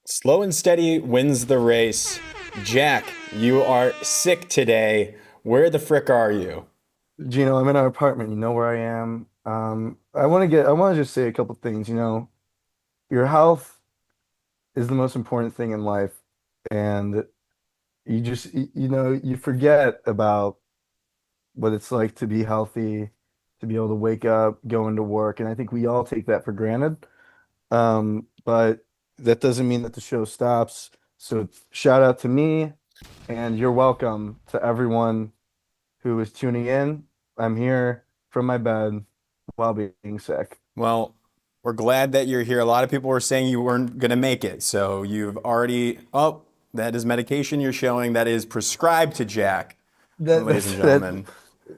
Slow and steady wins the race. Jack, you are sick today. Where the frick are you? Gino, I'm in our apartment. You know where I am. I want to just say a couple things. Your health is the most important thing in life, and you forget about what it's like to be healthy, to be able to wake up, go into work, and I think we all take that for granted. But that doesn't mean that the show stops. So shout out to me, and you're welcome to everyone who is tuning in. I'm here from my bed while being sick. Well, we're glad that you're here. A lot of people were saying you weren't going to make it. So you've already, oh, that is medication you're showing that is prescribed to Jack, That ladies and that's that gentlemen.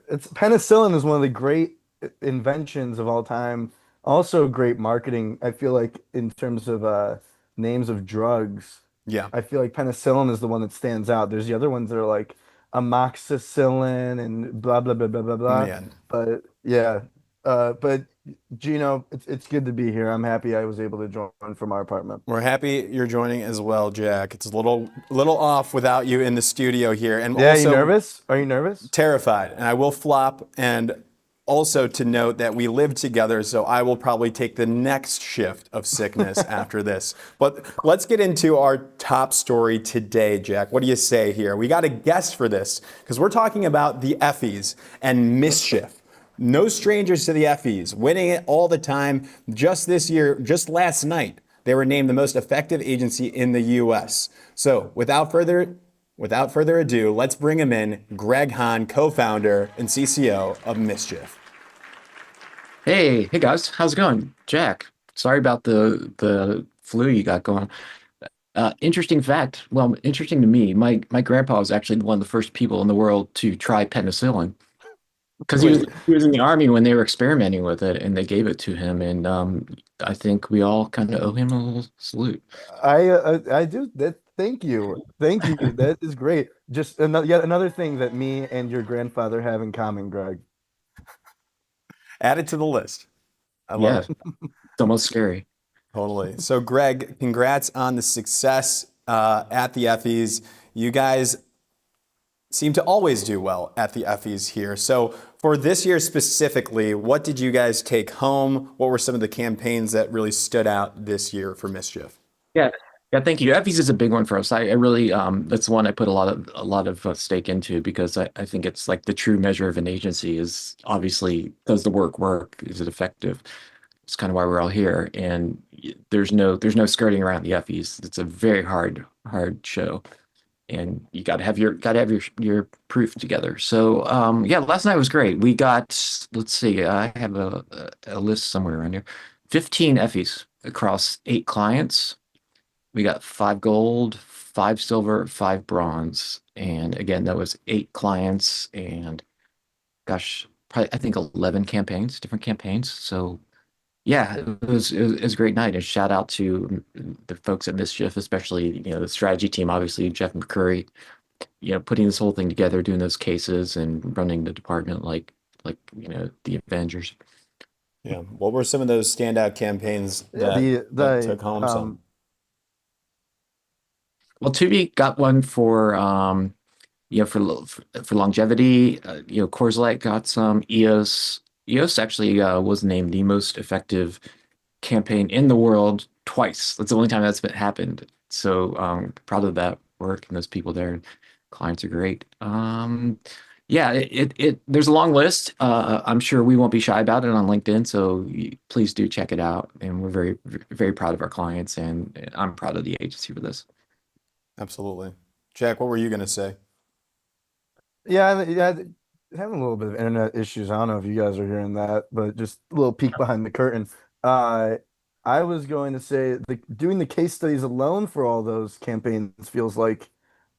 it's penicillin is one of the great inventions of all time. Also great marketing. I feel like in terms of names of drugs, Yeah, I feel like penicillin is the one that stands out. There's the other ones that are like amoxicillin and blah blah blah blah blah blah. man. But yeah, but Gino, it's good to be here. I'm happy I was able to join from our apartment. We're happy you're joining as well, Jack. It's a little off without you in the studio here, and Yeah, you also nervous? Are you nervous? terrified. And I will flop. And also to note that we live together, so I will probably take the next shift of sickness after this. But let's get into our top story today, Jack. What do you say here? We got a guest for this because we're talking about the Effies and mischief. No strangers to the Effies, winning it all the time. Just this year, just last night, they were named the most effective agency in the U.S. So without further ado, let's bring him in, Greg Hahn, co-founder and CCO of Mischief. Hey guys, how's it going? Jack, sorry about the flu you got going. Interesting fact. Well, interesting to me. My grandpa was actually one of the first people in the world to try penicillin because Wait, he was in the army when they were experimenting with it, and they gave it to him. And I think we all kind of owe him a little salute. I do that. Thank you. Thank you. That is great. Just another yet another thing that me and your grandfather have in common, Greg. add it to the list. I love Yeah, it. it's almost scary. Totally. So, Greg, congrats on the success at the Effies. You guys seem to always do well at the Effies here. So, for this year specifically, what did you guys take home? What were some of the campaigns that really stood out this year for Mischief? Yeah, yeah, thank you. Effie's is a big one for us. I really that's the one I put a lot of stake into because I think it's like the true measure of an agency is obviously does the work, is it effective? It's kind of why we're all here. And there's no skirting around the Effies. It's a very hard show. And you gotta have your proof together. So yeah, last night was great. We got, let's see, I have a list somewhere around here. 15 Effies across 8 clients. We got 5 gold, 5 silver, 5 bronze. And again, that was 8 clients and gosh, probably I think 11 campaigns, different campaigns. So yeah, it was a great night. And shout out to the folks at Mischief, especially, the strategy team, obviously Jeff McCurry, putting this whole thing together, doing those cases and running the department like the Avengers. Yeah. What were some of those standout campaigns Yeah, that took home some? Well, Tubi got one for for longevity. Coors Light got some. EOS actually was named the most effective campaign in the world twice. That's the only time that's been happened. So proud of that work and those people there. Clients are great. Yeah, there's a long list. I'm sure we won't be shy about it on LinkedIn, so please do check it out. And we're very proud of our clients, and I'm proud of the agency for this. Absolutely. Jack, what were you going to say? Yeah, having a little bit of internet issues. I don't know if you guys are hearing that, but just a little peek behind the curtain. Uh, I was going to say doing the case studies alone for all those campaigns feels like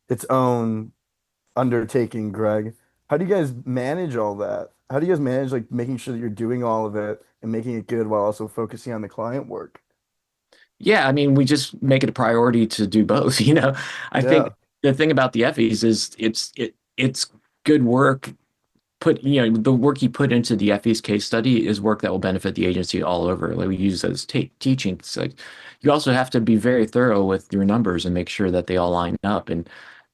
its own undertaking, Greg. How do you guys manage all that? How do you guys manage like making sure that you're doing all of it and making it good while also focusing on the client work? Yeah, I mean, we just make it a priority to do both. I think Yeah. the thing about the Effies is it's good work the work you put into the FE's case study is work that will benefit the agency all over. Like we use as teaching. Like you also have to be very thorough with your numbers and make sure that they all line up. And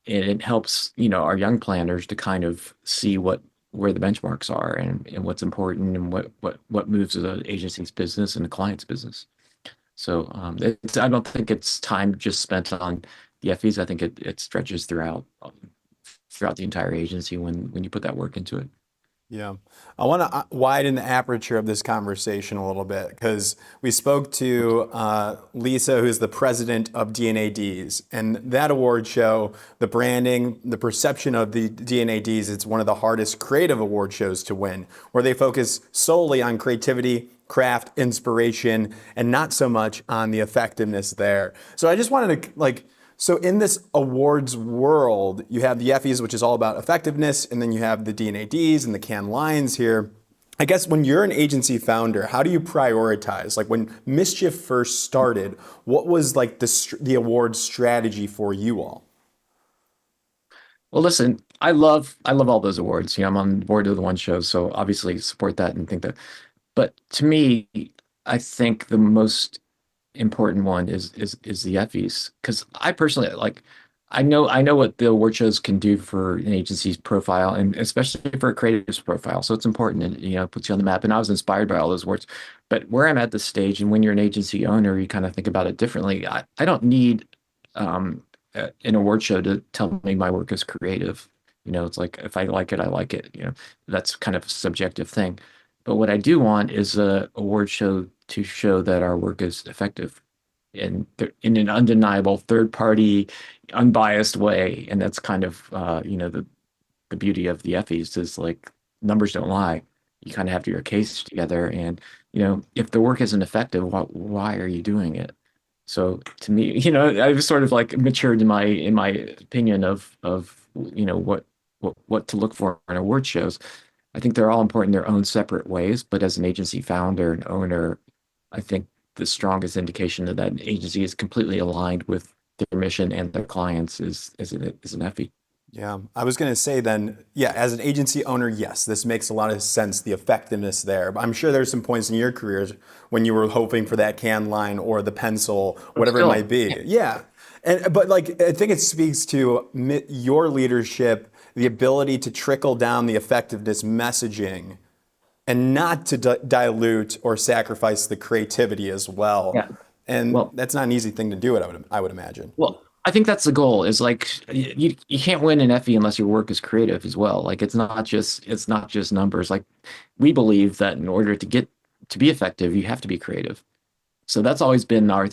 it helps, our young planners to kind of see where the benchmarks are and what's important and what moves the agency's business and the client's business. So I don't think it's time just spent on the FEs. I think it stretches throughout the entire agency when you put that work into it. Yeah. I want to widen the aperture of this conversation a little bit because we spoke to Lisa, who's the president of DNADs, and that award show, the branding, the perception of the DNADs, it's one of the hardest creative award shows to win, where they focus solely on creativity, craft, inspiration, and not so much on the effectiveness there. So I just wanted to so in this awards world, you have the Effies, which is all about effectiveness, and then you have the DNADs and the Cannes Lions here. I guess when you're an agency founder, how do you prioritize? Like when Mischief first started, what was like the award strategy for you all? Well, listen, I love all those awards. I'm on board of the one show, so obviously support that and think that. But to me, I think the most important one is the Effies, because I personally I know what the award shows can do for an agency's profile and especially for a creative's profile. So it's important and puts you on the map. And I was inspired by all those awards. But where I'm at this stage, and when you're an agency owner, you kind of think about it differently. I don't need an award show to tell me my work is creative. It's like if I like it, I like it. That's kind of a subjective thing. But what I do want is a award show to show that our work is effective in an undeniable third-party, unbiased way. And that's kind of the beauty of the Effies is like numbers don't lie. You kind of have to get your case together, and if the work isn't effective, why are you doing it? So to me, I've sort of like matured in my opinion of what to look for in award shows. I think they're all important in their own separate ways, but as an agency founder and owner, I think the strongest indication that an agency is completely aligned with their mission and their clients is an Effie. Yeah, I was going to say then, yeah, as an agency owner, yes, this makes a lot of sense, the effectiveness there. But I'm sure there's some points in your careers when you were hoping for that can line or the pencil, whatever it might be. Yeah. But I think it speaks to your leadership, the ability to trickle down the effectiveness messaging and not to dilute or sacrifice the creativity as well. Yeah. And that's not an easy thing to do, I would imagine. Well, I think that's the goal is like you can't win an Effie unless your work is creative as well. Like it's not just numbers. Like we believe that in order to be effective, you have to be creative. So that's always been our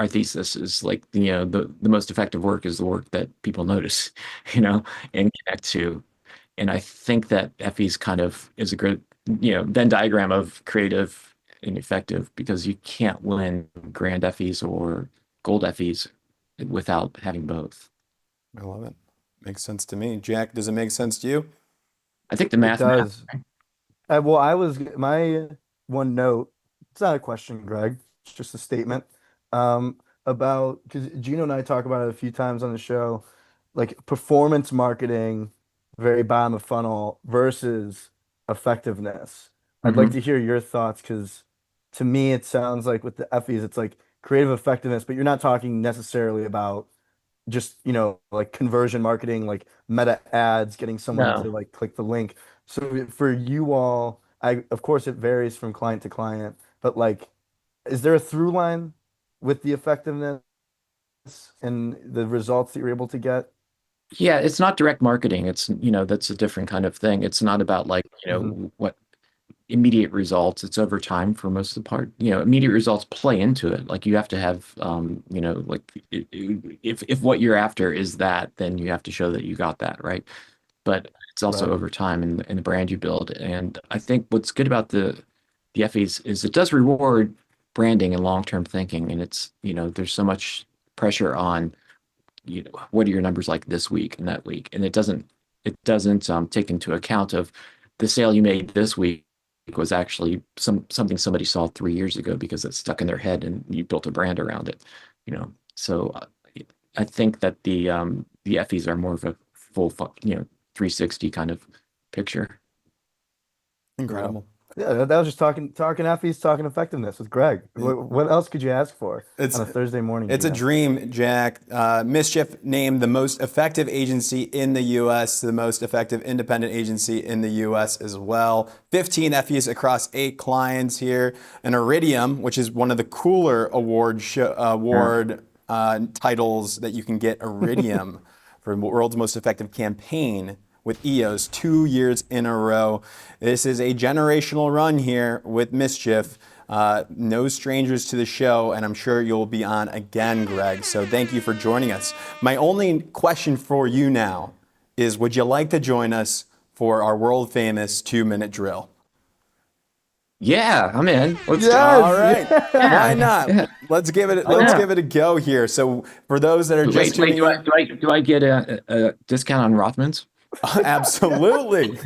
thesis is like, the most effective work is the work that people notice, and connect to. And I think that Effie's kind of is a good, Venn diagram of creative and effective, because you can't win grand Effies or gold Effies without having both. I love it. Makes sense to me. Jack, does it make sense to you? I think the math does. My one note, it's not a question, Greg. It's just a statement about, because Gino and I talk about it a few times on the show, like performance marketing, very bottom of funnel versus effectiveness. I'd like to hear your thoughts, because to me it sounds like with the Effies, it's like creative effectiveness, but you're not talking necessarily about just like conversion marketing, like meta ads, getting someone to like click the link. So for you all, of course it varies from client to client, but like, is there a through line with the effectiveness and the results that you're able to get? Yeah, it's not direct marketing. It's, that's a different kind of thing. It's not about like, what immediate results. It's over time for most of the part. Immediate results play into it. Like you have to have, like if what you're after is that, then you have to show that you got that, right? But it's also over time in the brand you build. And I think what's good about the Effies is it does reward branding and long-term thinking. And it's, there's so much pressure on, what are your numbers like this week and that week? And it doesn't take into account of the sale you made this week was actually something somebody saw 3 years ago because it stuck in their head and you built a brand around it. So I think that the the Effies are more of a full, 360 kind of picture. Incredible. Yeah, that was just talking Effie's talking effectiveness with Greg. What else could you ask for on a Thursday morning? It's a GM? dream, Jack. Mischief named the most effective agency in the U.S., the most effective independent agency in the U.S. as well. 15 Effies across 8 clients here. An Iridium, which is one of the cooler award titles that you can get, Iridium for world's most effective campaign with EOS 2 years in a row. This is a generational run here with Mischief. No strangers to the show, and I'm sure you'll be on again, Greg. So thank you for joining us. My only question for you now is, would you like to join us for our world famous 2-minute drill? Yeah, I'm in. Let's Yes, All right. yeah. Why not? Yeah. Let's give it Yeah. give it a go here. So for those that are just Wait, tuning in, do I get a discount on Rothmans? absolutely.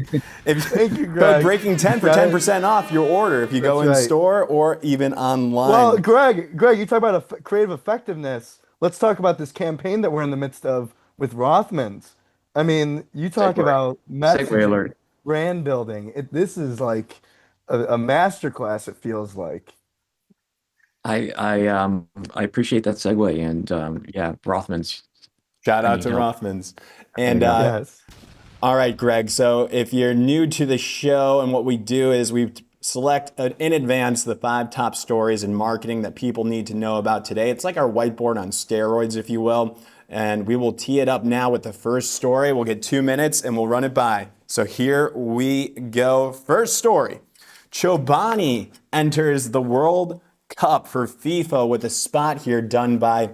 If Thank you, code Greg. breaking 10 for Got it. 10% off your order if you go in That's right. store or even online. Well, Greg, you talk about creative effectiveness. Let's talk about this campaign that we're in the midst of with Rothmans. I mean, you talk Segue. about Segue messaging, alert. brand building. This is like a masterclass, it feels like. I appreciate that segue, and yeah, Rothmans. Shout I out need to help. Rothmans. There And you go. Yes. all right, Greg. So if you're new to the show, and what we do is we select in advance the 5 top stories in marketing that people need to know about today. It's like our whiteboard on steroids, if you will. And we will tee it up now with the first story. We'll get 2 minutes and we'll run it by. So here we go. First story. Chobani enters the World Cup for FIFA with a spot here done by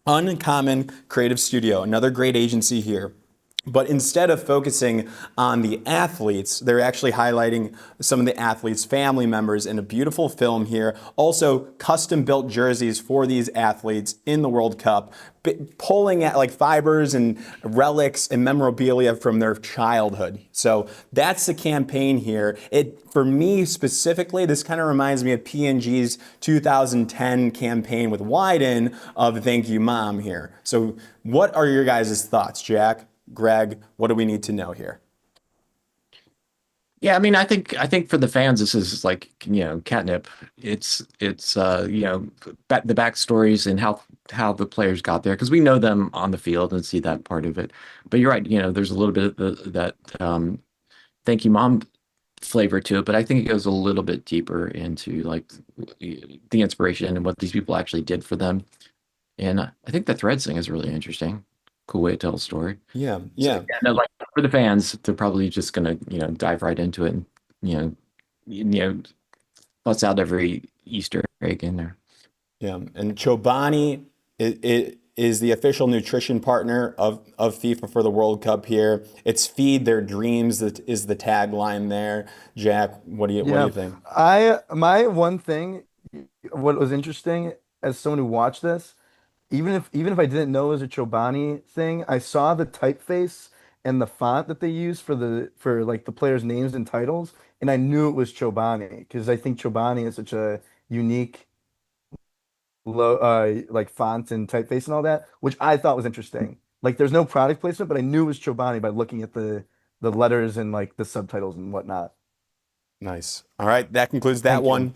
Uncommon Creative Studio, another great agency here. But instead of focusing on the athletes, they're actually highlighting some of the athletes' family members in a beautiful film here. Also, custom-built jerseys for these athletes in the World Cup, pulling at like fibers and relics and memorabilia from their childhood. So that's the campaign here. For me specifically, this kind of reminds me of P&G's 2010 campaign with Wyden of Thank You Mom here. So what are your guys' thoughts, Jack? Greg, what do we need to know here? Yeah, I mean, I think for the fans, this is like, catnip. It's the backstories and how the players got there, because we know them on the field and see that part of it. But you're right, there's a little bit of that thank you mom flavor to it, but I think it goes a little bit deeper into like the inspiration and what these people actually did for them. And I think the threads thing is really interesting. Cool way to tell a story. Yeah. So, no, like for the fans, they're probably just gonna, dive right into it and, bust out every Easter egg in there. Yeah. And Chobani it is the official nutrition partner of FIFA for the World Cup here. It's Feed Their Dreams that is the tagline there. Jack, what do you think? My one thing, what was interesting as someone who watched this, even if I didn't know it was a Chobani thing, I saw the typeface and the font that they use for like the players' names and titles, and I knew it was Chobani because I think Chobani is such a unique like font and typeface and all that, which I thought was interesting. Like there's no product placement, but I knew it was Chobani by looking at the letters and like the subtitles and whatnot. Nice. All right, that concludes that Thank you. one.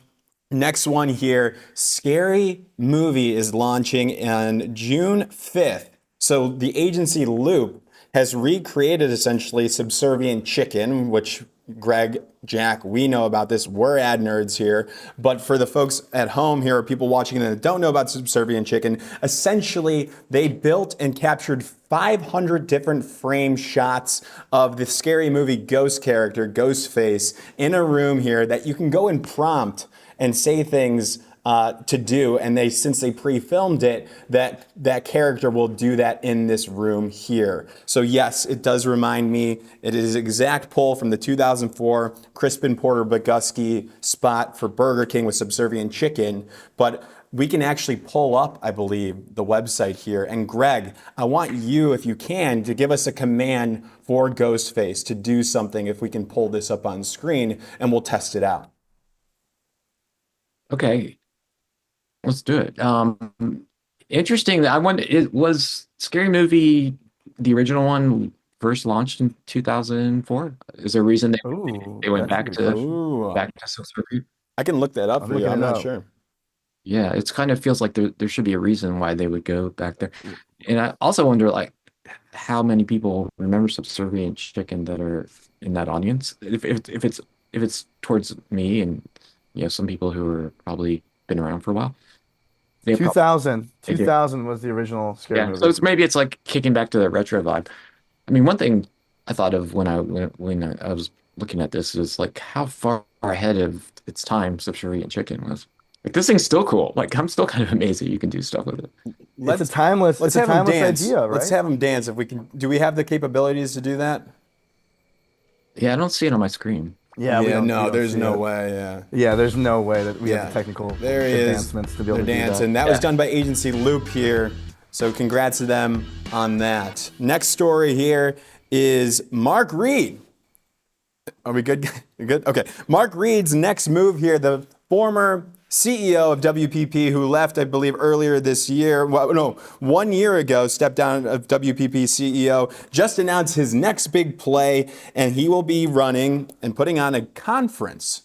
Next one here, Scary Movie is launching on June 5th. So the agency Loop has recreated essentially Subservient Chicken, which Greg, Jack, we know about this. We're ad nerds here. But for the folks at home here, or people watching that don't know about Subservient Chicken, essentially they built and captured 500 different frame shots of the Scary Movie ghost character, Ghost Face, in a room here that you can go and prompt and say things to do, and since they pre-filmed it, that character will do that in this room here. So yes, it does remind me. It is exact pull from the 2004 Crispin Porter Bogusky spot for Burger King with Subservient Chicken, but we can actually pull up, I believe, the website here. And Greg, I want you, if you can, to give us a command for Ghostface to do something if we can pull this up on screen, and we'll test it out. Okay, let's do it. Interesting. It was Scary Movie the original one first launched in 2004? Is there a reason Ooh, they went that's a good question. Ooh, back to Subservient? I can look that up I'm for you. looking I'm it not up. sure. Yeah, it's kind of feels like there should be a reason why they would go back there. And I also wonder like how many people remember Subservient Chicken that are in that audience. If it's towards me and some people who are probably been around for a while, they probably 2000, they do. 2000 was the original scary Yeah, so movie. maybe it's like kicking back to the retro vibe. I mean, one thing I thought of when I was looking at this is like how far ahead of its time Subservient Chicken was. Like this thing's still cool. Like I'm still kind of amazed that you can do stuff with it. Let's It's let's a have him timeless dance. idea, Let's right? have him dance if we can. Do we have the capabilities to do that? Yeah, I don't see it on my screen. Yeah, Yeah, we no, don't there's see no it. way. Yeah. Yeah, there's no way that we have the Yeah, technical there he is. advancements to be They're able to do that. dancing. That was Yeah. done by Agency Loop here. So congrats to them on that. Next story here is Mark Read. Are we good? You good? Okay. Mark Read's next move here, the former CEO of WPP who left, I believe, earlier this year. Well, no, 1 year ago, stepped down of WPP CEO, just announced his next big play, and he will be running and putting on a conference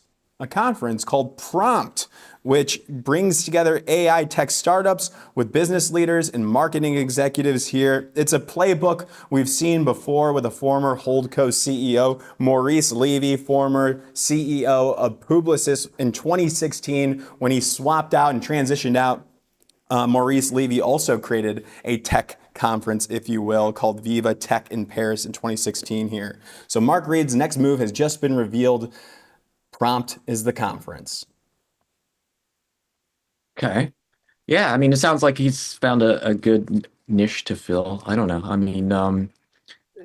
called Prompt, which brings together AI tech startups with business leaders and marketing executives here. It's a playbook we've seen before with a former Holdco CEO, Maurice Levy, former CEO of Publicis in 2016 when he swapped out and transitioned out. Maurice Levy also created a tech conference, if you will, called Viva Tech in Paris in 2016 here. So Mark Read's next move has just been revealed. Prompt is the conference. Okay. Yeah, I mean, it sounds like he's found a good niche to fill. I don't know. I mean, kind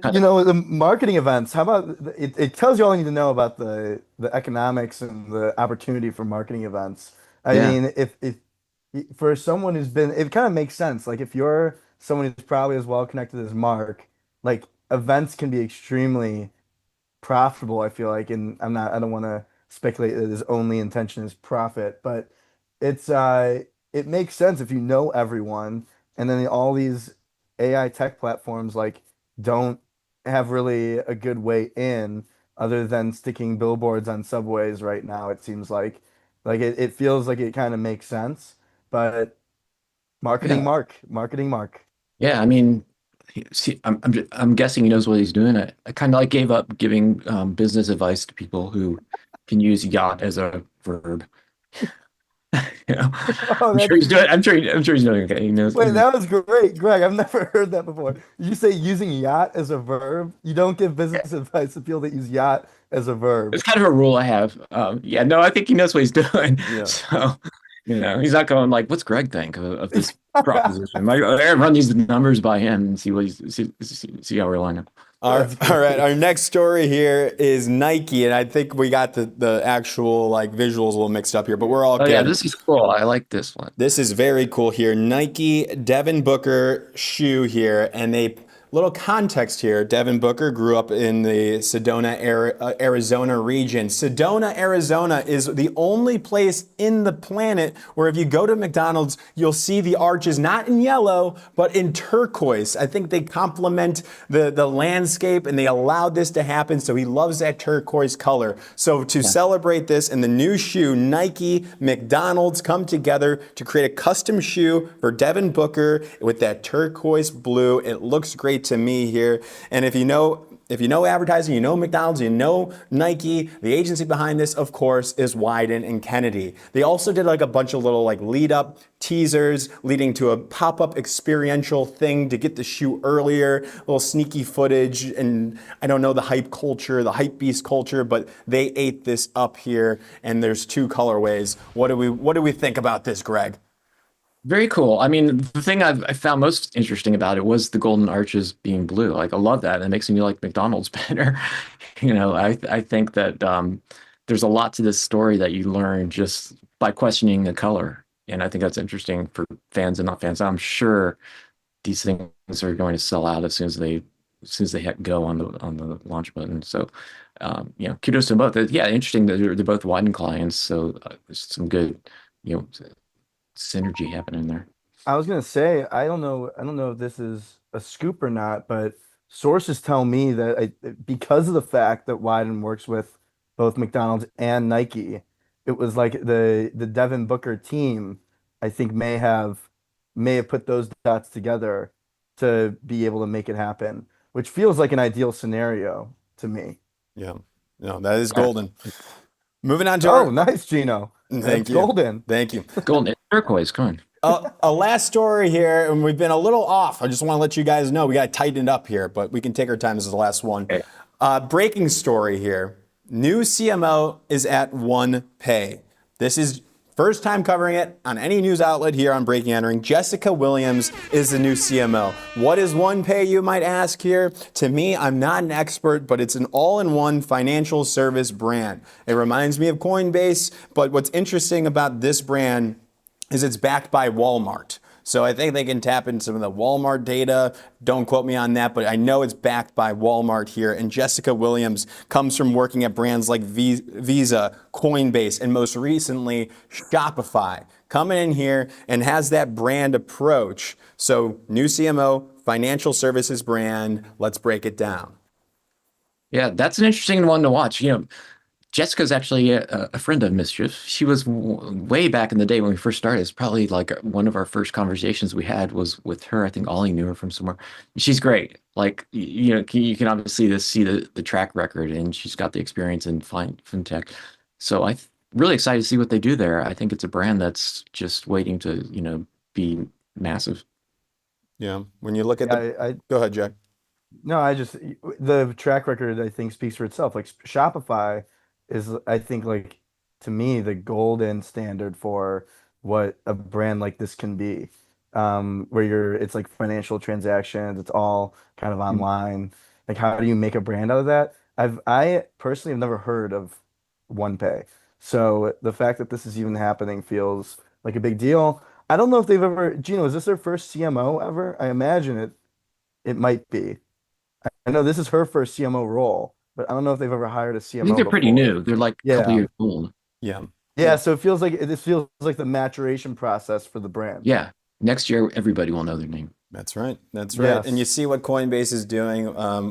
You of, know, the marketing events, how about it tells you all you need to know about the economics and the opportunity for marketing events. I yeah, mean, if for someone who's been, it kind of makes sense. Like if you're someone who's probably as well connected as Mark, like events can be extremely profitable, I feel like, and I don't want to speculate that his only intention is profit, but it's it makes sense if you know everyone, and then all these AI tech platforms like don't have really a good way in other than sticking billboards on subways right now, it seems like it feels like it kind of makes sense, but yeah, marketing Mark. yeah. I mean, I'm guessing he knows what he's doing. I kind of like gave up giving business advice to people who can use yacht as a verb. You know, Oh, I'm sure that's he's doing. I'm sure he's doing okay. He knows. Wait, that was great, Greg. I've never heard that before. Did you say using yacht as a verb? You don't give business advice to people that use yacht as a verb. It's kind of a rule I have. Yeah, no, I think he knows what he's doing. Yeah. So, he's not going like, "What's Greg think of this proposition?" Like, run these numbers by him and see what see how we're lining. That's All right. great. Our next story here is Nike, and I think we got the actual like visuals a little mixed up here, but we're all Oh yeah, good. this is cool. I like this one. This is very cool here. Nike Devin Booker shoe here, and a little context here. Devin Booker grew up in the Sedona, Arizona region. Sedona, Arizona is the only place in the planet where if you go to McDonald's, you'll see the arches not in yellow, but in turquoise. I think they complement the landscape and they allowed this to happen. So he loves that turquoise color. So to celebrate this and the new shoe, Nike, McDonald's come together to create a custom shoe for Devin Booker with that turquoise blue. It looks great to me here. And if you know advertising, you know McDonald's, you know Nike, the agency behind this, of course, is Wyden and Kennedy. They also did like a bunch of little like lead up teasers leading to a pop-up experiential thing to get the shoe earlier, little sneaky footage, and I don't know the hype culture, the hype beast culture, but they ate this up here and there's two colorways. What do we think about this, Greg? Very cool. I mean, the thing I found most interesting about it was the golden arches being blue. Like, I love that. It makes me like McDonald's better. I think that there's a lot to this story that you learn just by questioning the color, and I think that's interesting for fans and not fans. I'm sure these things are going to sell out as soon as they hit go on the launch button. So, kudos to both. Yeah, interesting that they're both Widen clients. So there's some good, you know, synergy happening there. I was gonna say, I don't know if this is a scoop or not, but sources tell me that because of the fact that Wyden works with both McDonald's and Nike, it was like the Devin Booker team, I think may have put those dots together to be able to make it happen, which feels like an ideal scenario to me. Yeah. No, that is Yeah. golden. Moving on to Oh, our. nice, Gino. Thank That's you. golden. Thank you. Golden turquoise, come on. A last story here, and we've been a little off. I just want to let you guys know we got to tighten it up here, but we can take our time. This is the last one. Okay. Breaking story here. New CMO is at OnePay. This is first time covering it on any news outlet here on Breaking Entering. Jessica Williams is the new CMO. What is OnePay, you might ask here? To me, I'm not an expert, but it's an all-in-one financial service brand. It reminds me of Coinbase, but what's interesting about this brand is it's backed by Walmart. So I think they can tap into some of the Walmart data. Don't quote me on that, but I know it's backed by Walmart here. And Jessica Williams comes from working at brands like Visa, Coinbase, and most recently Shopify. Coming in here and has that brand approach. So new CMO, financial services brand. Let's break it down. Yeah, that's an interesting one to watch. Jessica's actually a friend of Mischief. She was way back in the day when we first started. It's probably like one of our first conversations we had was with her. I think Ollie knew her from somewhere. She's great. Like, you can obviously see the track record, and she's got the experience in fintech. So I'm really excited to see what they do there. I think it's a brand that's just waiting to, be massive. Yeah. When you look at I go ahead, Jack. No, the track record I think speaks for itself. Like Shopify is, I think, like, to me, the golden standard for what a brand like this can be. Where it's like financial transactions, it's all kind of online. Like, how do you make a brand out of that? I personally have never heard of OnePay. So the fact that this is even happening feels like a big deal. I don't know if they've ever, Gino, is this their first CMO ever? I imagine it might be. I know this is her first CMO role, but I don't know if they've ever hired a I CMO think they're pretty before. new. They're like a couple Yeah. years old. Yeah. Yeah, so it feels like this feels like the maturation process for the brand. Yeah. Next year, everybody will know their name. That's right. That's right. Yes. And you see what Coinbase is doing.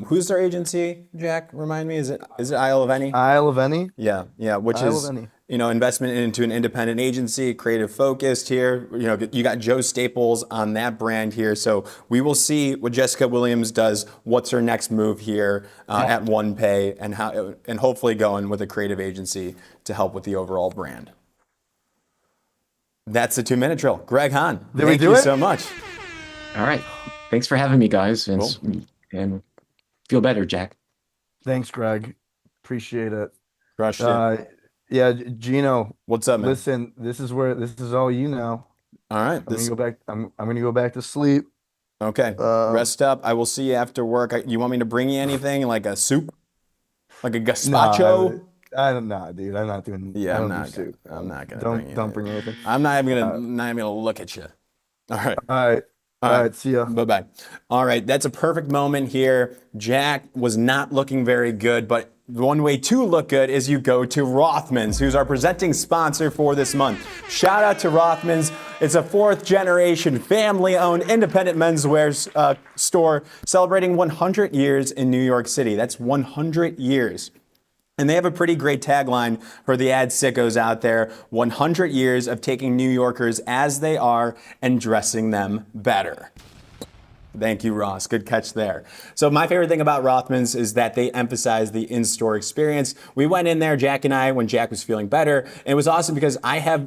Who's their agency, Jack? Remind me. Is it Isle of Any? Isle of Any? Yeah. Yeah. Which Isle is of Any. investment into an independent agency, creative focused here. You got Joe Staples on that brand here. So we will see what Jessica Williams does. What's her next move here at OnePay, and hopefully going with a creative agency to help with the overall brand. That's the 2-minute drill. Greg Hahn, thank you so much. All right. Thanks for having me, guys. And feel better, Jack. Thanks, Greg. Appreciate it. Crushed it. Yeah, Gino, What's up, man? listen, this is all you now. All right. I'm gonna go back. I'm gonna go back to sleep. Okay. Rest up. I will see you after work. You want me to bring you anything like a soup, like a gazpacho? I don't know, dude. I'm not doing. Yeah, I I'm don't not. do soup. I'm not gonna. Don't bring anything. I'm not even gonna look at you. All right. All right. All right. See ya. Bye-bye. All right, that's a perfect moment here. Jack was not looking very good, but one way to look good is you go to Rothmans, who's our presenting sponsor for this month. Shout out to Rothmans. It's a 4th-generation, family-owned, independent menswear store celebrating 100 years in New York City. That's 100 years. And they have a pretty great tagline for the ad sickos out there: 100 years of taking New Yorkers as they are and dressing them better. Thank you, Ross. Good catch there. So my favorite thing about Rothmans is that they emphasize the in-store experience. We went in there, Jack and I, when Jack was feeling better. And it was awesome because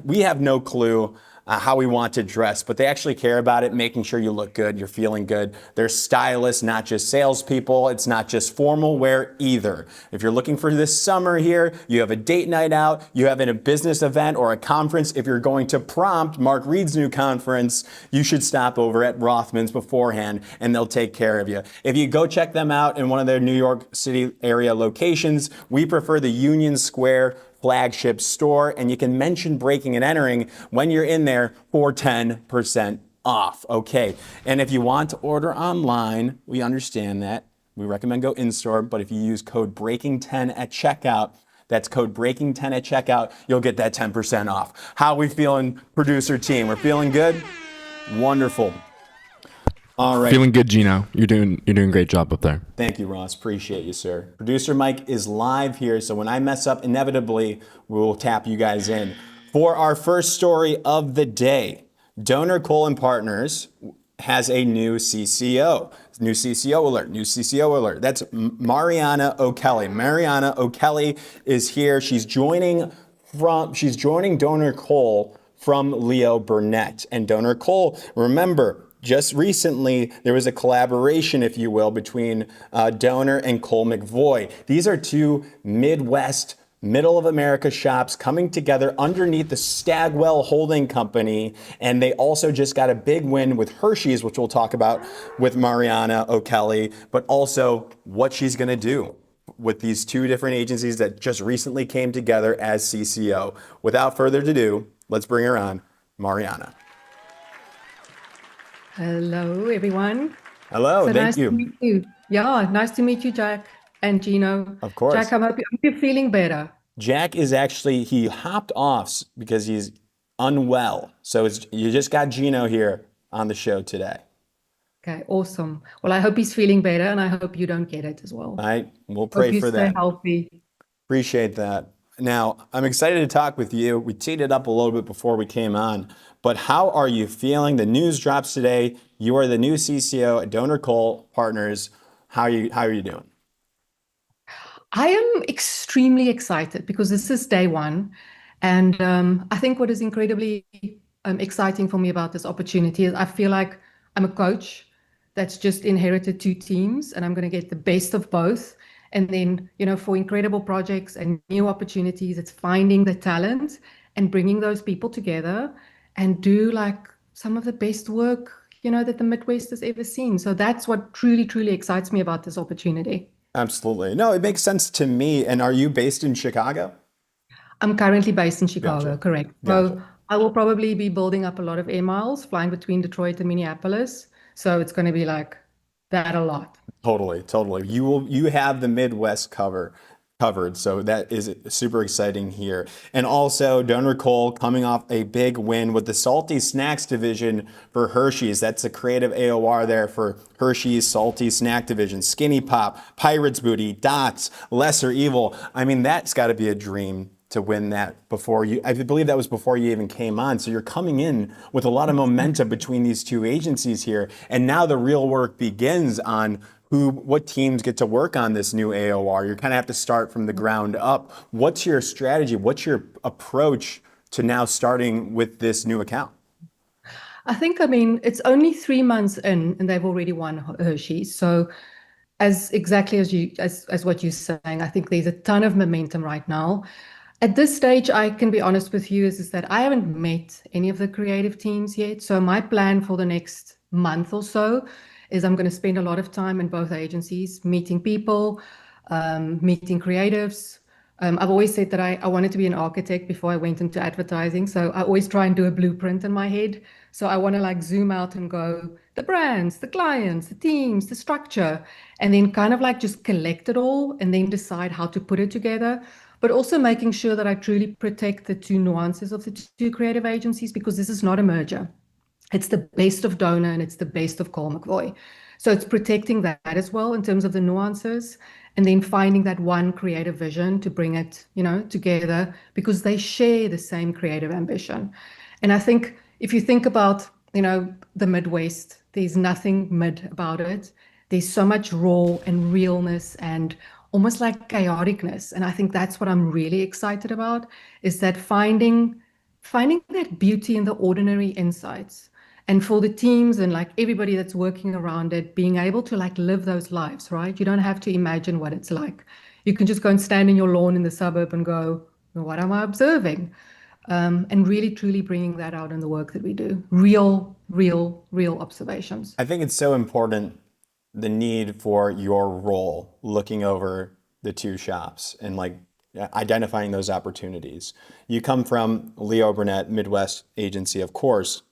we have no clue how we want to dress, but they actually care about it, making sure you look good, you're feeling good. They're stylists, not just salespeople. It's not just formal wear either. If you're looking for this summer here, you have a date night out, you have a business event or a conference. If you're going to prompt Mark Read's new conference, you should stop over at Rothmans beforehand and they'll take care of you. If you go check them out in one of their New York City area locations, we prefer the Union Square flagship store, and you can mention Breaking and Entering when you're in there for 10% off. Okay, and if you want to order online, we understand that. We recommend go in-store, but if you use code BREAKING10 at checkout, that's code BREAKING10 at checkout, you'll get that 10% off. How we feeling, producer team? We're feeling good? Wonderful. All right. Feeling good, Gino. You're doing a great job up there. Thank you, Ross. Appreciate you, sir. Producer Mike is live here, so when I mess up, inevitably, we'll tap you guys in. For our first story of the day, DonerColle and Partners has a new CCO. New CCO alert, new CCO alert. That's Mariana O'Kelly. Mariana O'Kelly is here. She's joining DonerColle from Leo Burnett. And DonerColle, remember, just recently, there was a collaboration, if you will, between Doner and Cole McVoy. These are two Midwest, middle of America shops coming together underneath the Stagwell Holding Company. And they also just got a big win with Hershey's, which we'll talk about with Mariana O'Kelly, but also what she's going to do with these two different agencies that just recently came together as CCO. Without further ado, let's bring her on, Mariana. Hello, everyone. Hello, So thank nice you. to meet you. Yeah, nice to meet you, Jack and Gino. Of course. Jack, I hope you're feeling better. Jack is actually, he hopped off because he's unwell. So you just got Gino here on the show today. Okay, awesome. Well, I hope he's feeling better, and I hope you don't get it as well. All right, we'll Hope pray you for stay that. healthy. Appreciate that. Now, I'm excited to talk with you. We teed it up a little bit before we came on, but how are you feeling? The news drops today. You are the new CCO at DonerColle Partners. How are you doing? I am extremely excited because this is day one. And I think what is incredibly exciting for me about this opportunity is I feel like I'm a coach that's just inherited two teams, and I'm going to get the best of both. And then, for incredible projects and new opportunities, it's finding the talent and bringing those people together and do like some of the best work, that the Midwest has ever seen. So that's what truly, truly excites me about this opportunity. Absolutely. No, it makes sense to me. And are you based in Chicago? I'm currently based in Chicago, Gotcha. correct. Gotcha. So I will probably be building up a lot of air miles, flying between Detroit and Minneapolis. So it's going to be like that a lot. Totally. You have the Midwest covered. So that is super exciting here. And also DonerColle coming off a big win with the salty snacks division for Hershey's. That's a creative AOR there for Hershey's salty snack division. Skinny Pop, Pirate's Booty, Dots, Lesser Evil. I mean, that's got to be a dream to win that I believe that was before you even came on. So you're coming in with a lot of momentum between these two agencies here. And now the real work begins on what teams get to work on this new AOR. You kind of have to start from the ground up. What's your strategy? What's your approach to now starting with this new account? I mean, it's only 3 months in and they've already won Hershey's. So as what you're saying, I think there's a ton of momentum right now. At this stage, I can be honest with you, is that I haven't met any of the creative teams yet. So my plan for the next month or so is I'm going to spend a lot of time in both agencies, meeting people, meeting creatives. I've always said that I wanted to be an architect before I went into advertising. So I always try and do a blueprint in my head. So I want to like zoom out and go, the brands, the clients, the teams, the structure, and then kind of like just collect it all and then decide how to put it together. But also making sure that I truly protect the two nuances of the two creative agencies, because this is not a merger. It's the best of Doner and it's the best of Cole McVoy. So it's protecting that as well in terms of the nuances, and then finding that one creative vision to bring it, together, because they share the same creative ambition. And I think if you think about, the Midwest, there's nothing mid about it. There's so much raw and realness and almost like chaoticness. And I think that's what I'm really excited about, is that finding that beauty in the ordinary insights. And for the teams and like everybody that's working around it, being able to like live those lives, right? You don't have to imagine what it's like. You can just go and stand in your lawn in the suburb and go, well, what am I observing? And really, truly bringing that out in the work that we do. Real observations. I think it's so important, the need for your role looking over the two shops and like identifying those opportunities. You come from Leo Burnett, Midwest agency, of course,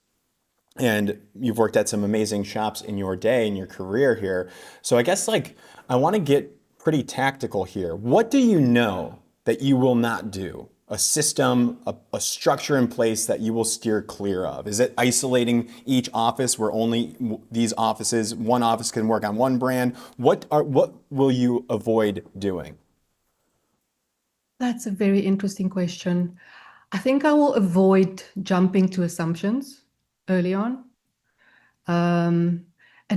and you've worked at some amazing shops in your day, in your career here. So I guess like I want to get pretty tactical here. What do you know that you will not do a system, a structure in place that you will steer clear of? Is it isolating each office where only these offices, one office can work on one brand? What will you avoid doing? That's a very interesting question. I think I will avoid jumping to assumptions early on. And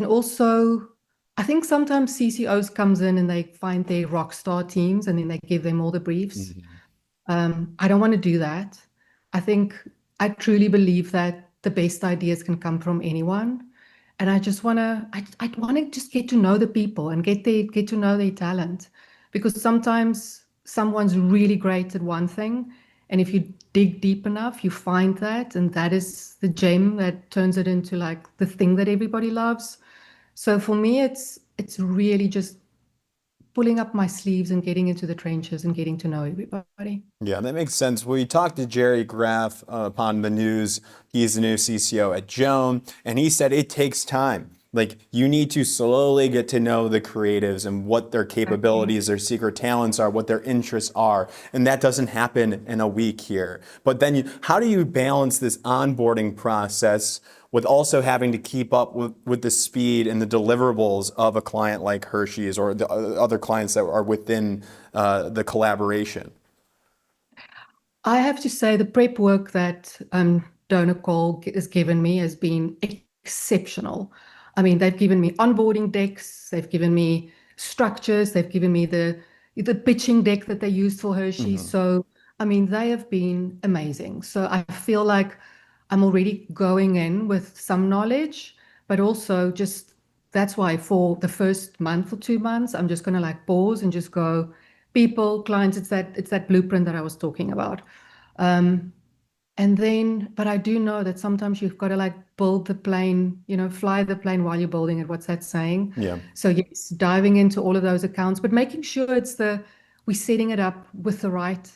also, I think sometimes CCOs comes in and they find their rock star teams and then they give them all the briefs. I don't want to do that. I think I truly believe that the best ideas can come from anyone. And I just want to, I want to just get to know the people and get to know their talent, because sometimes someone's really great at one thing, and if you dig deep enough, you find that, and that is the gem that turns it into like the thing that everybody loves. So for me, it's really just pulling up my sleeves and getting into the trenches and getting to know everybody. Yeah, that makes sense. We talked to Jerry Graff upon the news. He's the new CCO at Joan, and he said it takes time. Like, you need to slowly get to know the creatives and what their capabilities, their secret talents are, what their interests are. And that doesn't happen in a week here. But then how do you balance this onboarding process with also having to keep up with the speed and the deliverables of a client like Hershey's or the other clients that are within the collaboration? I have to say the prep work that DonerColle has given me has been exceptional. I mean, they've given me onboarding decks, they've given me structures, they've given me the pitching deck that they used for Hershey. So, I mean, they have been amazing. So I feel like I'm already going in with some knowledge, but also just that's why for the first month or 2 months, I'm just going to like pause and just go, people, clients, it's that blueprint that I was talking about. And then, but I do know that sometimes you've got to like build the plane, fly the plane while you're building it. What's that saying? Yeah. So yes, diving into all of those accounts, but making sure we're setting it up with the right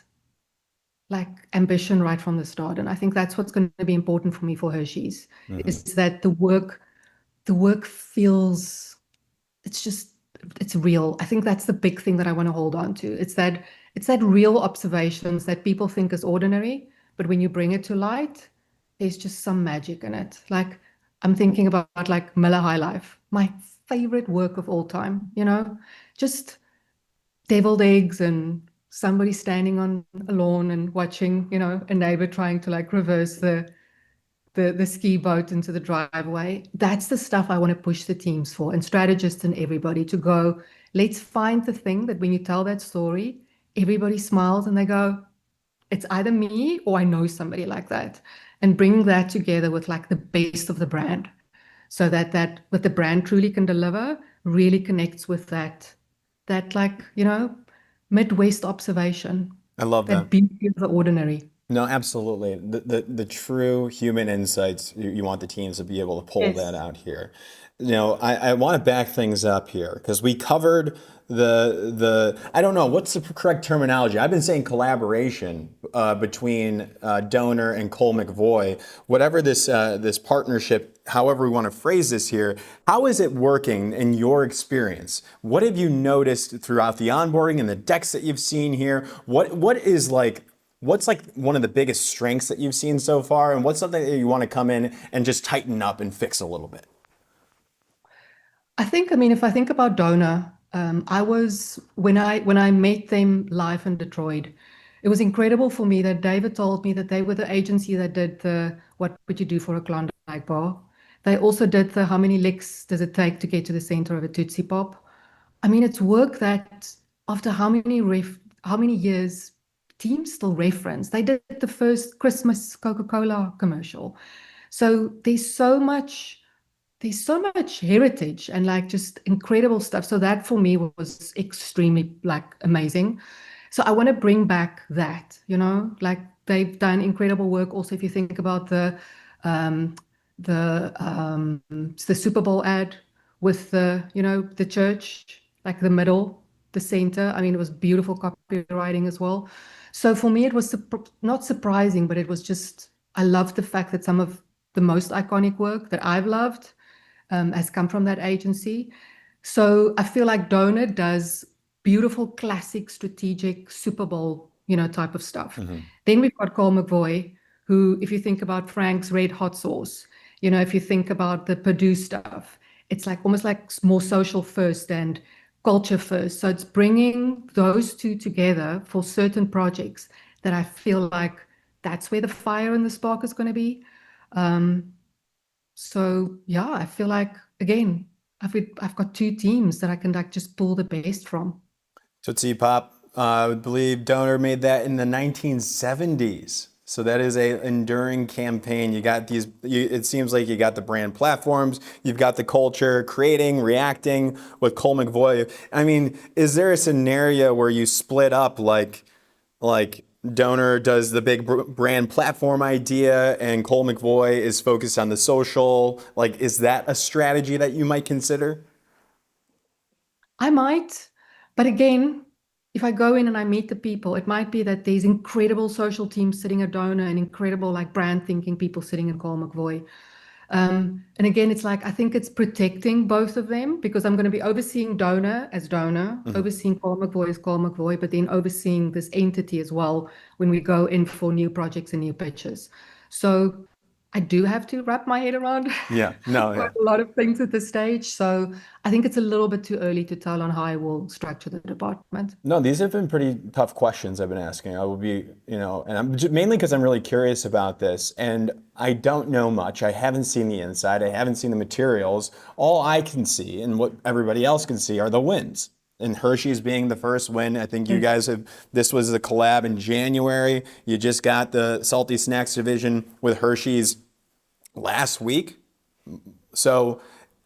like ambition right from the start. And I think that's what's going to be important for me for Hershey's, is that the work feels, it's real. I think that's the big thing that I want to hold on to. It's that real observations that people think is ordinary, but when you bring it to light, there's just some magic in it. Like, I'm thinking about like Miller High Life, my favorite work of all time, just deviled eggs and somebody standing on a lawn and watching, a neighbor trying to like reverse the ski boat into the driveway. That's the stuff I want to push the teams for, and strategists and everybody to go, let's find the thing that when you tell that story, everybody smiles and they go, it's either me or I know somebody like that. And bring that together with like the best of the brand, so that what the brand truly can deliver really connects with that like, Midwest observation. I love that. That beauty of the ordinary. No, absolutely. The true human insights, you want the teams to be able to pull that out here. I want to back things up here because we covered I don't know, what's the correct terminology? I've been saying collaboration between Doner and Cole McVoy. Whatever this partnership, however we want to phrase this here, how is it working in your experience? What have you noticed throughout the onboarding and the decks that you've seen here? What's like one of the biggest strengths that you've seen so far, and what's something that you want to come in and just tighten up and fix a little bit? I think, if I think about Doner, when I met them live in Detroit, it was incredible for me that David told me that they were the agency that did the What Would You Do for a Klondike Bar. They also did the How Many Licks Does It Take to Get to the Center of a Tootsie Pop. It's work that after how many years, teams still reference. They did the first Christmas Coca-Cola commercial. So there's so much heritage and like just incredible stuff. So that for me was extremely like amazing. So I want to bring back that, like they've done incredible work. Also, if you think about the Super Bowl ad with the church, like the middle, the center. It was beautiful copywriting as well. So for me, it was not surprising, but it was just, I loved the fact that some of the most iconic work that I've loved has come from that agency. So I feel like Doner does beautiful, classic, strategic Super Bowl type of stuff. Then we've got Cole McVoy, who, if you think about Frank's Red Hot Sauce, if you think about the Purdue stuff, it's like almost like more social first and culture first. So it's bringing those two together for certain projects that I feel like that's where the fire and the spark is going to be. So yeah, I feel like, again, I've got two teams that I can like just pull the best from. Tootsie Pop, I believe Donor made that in the 1970s. So that is a enduring campaign. You got these, it seems like you got the brand platforms, you've got the culture, creating, reacting with Cole McVoy. I mean, is there a scenario where you split up like Donor does the big brand platform idea and Cole McVoy is focused on the social? Like, is that a strategy that you might consider? I might, but again, if I go in and I meet the people, it might be that there's incredible social teams sitting at Donor and incredible like brand thinking people sitting at Cole McVoy. And again, it's like, I think it's protecting both of them, because I'm going to be overseeing Donor as Donor, overseeing Cole McVoy as Cole McVoy, but then overseeing this entity as well when we go in for new projects and new pitches. So I do have to wrap my head around quite a lot of things at this stage. So I think it's a little bit too early to tell on how I will structure the department. No, these have been pretty tough questions I've been asking. I will be, and I'm mainly because I'm really curious about this, and I don't know much. I haven't seen the inside. I haven't seen the materials. All I can see and what everybody else can see are the wins. And Hershey's being the first win. I think you guys this was the collab in January. You just got the salty snacks division with Hershey's last week. So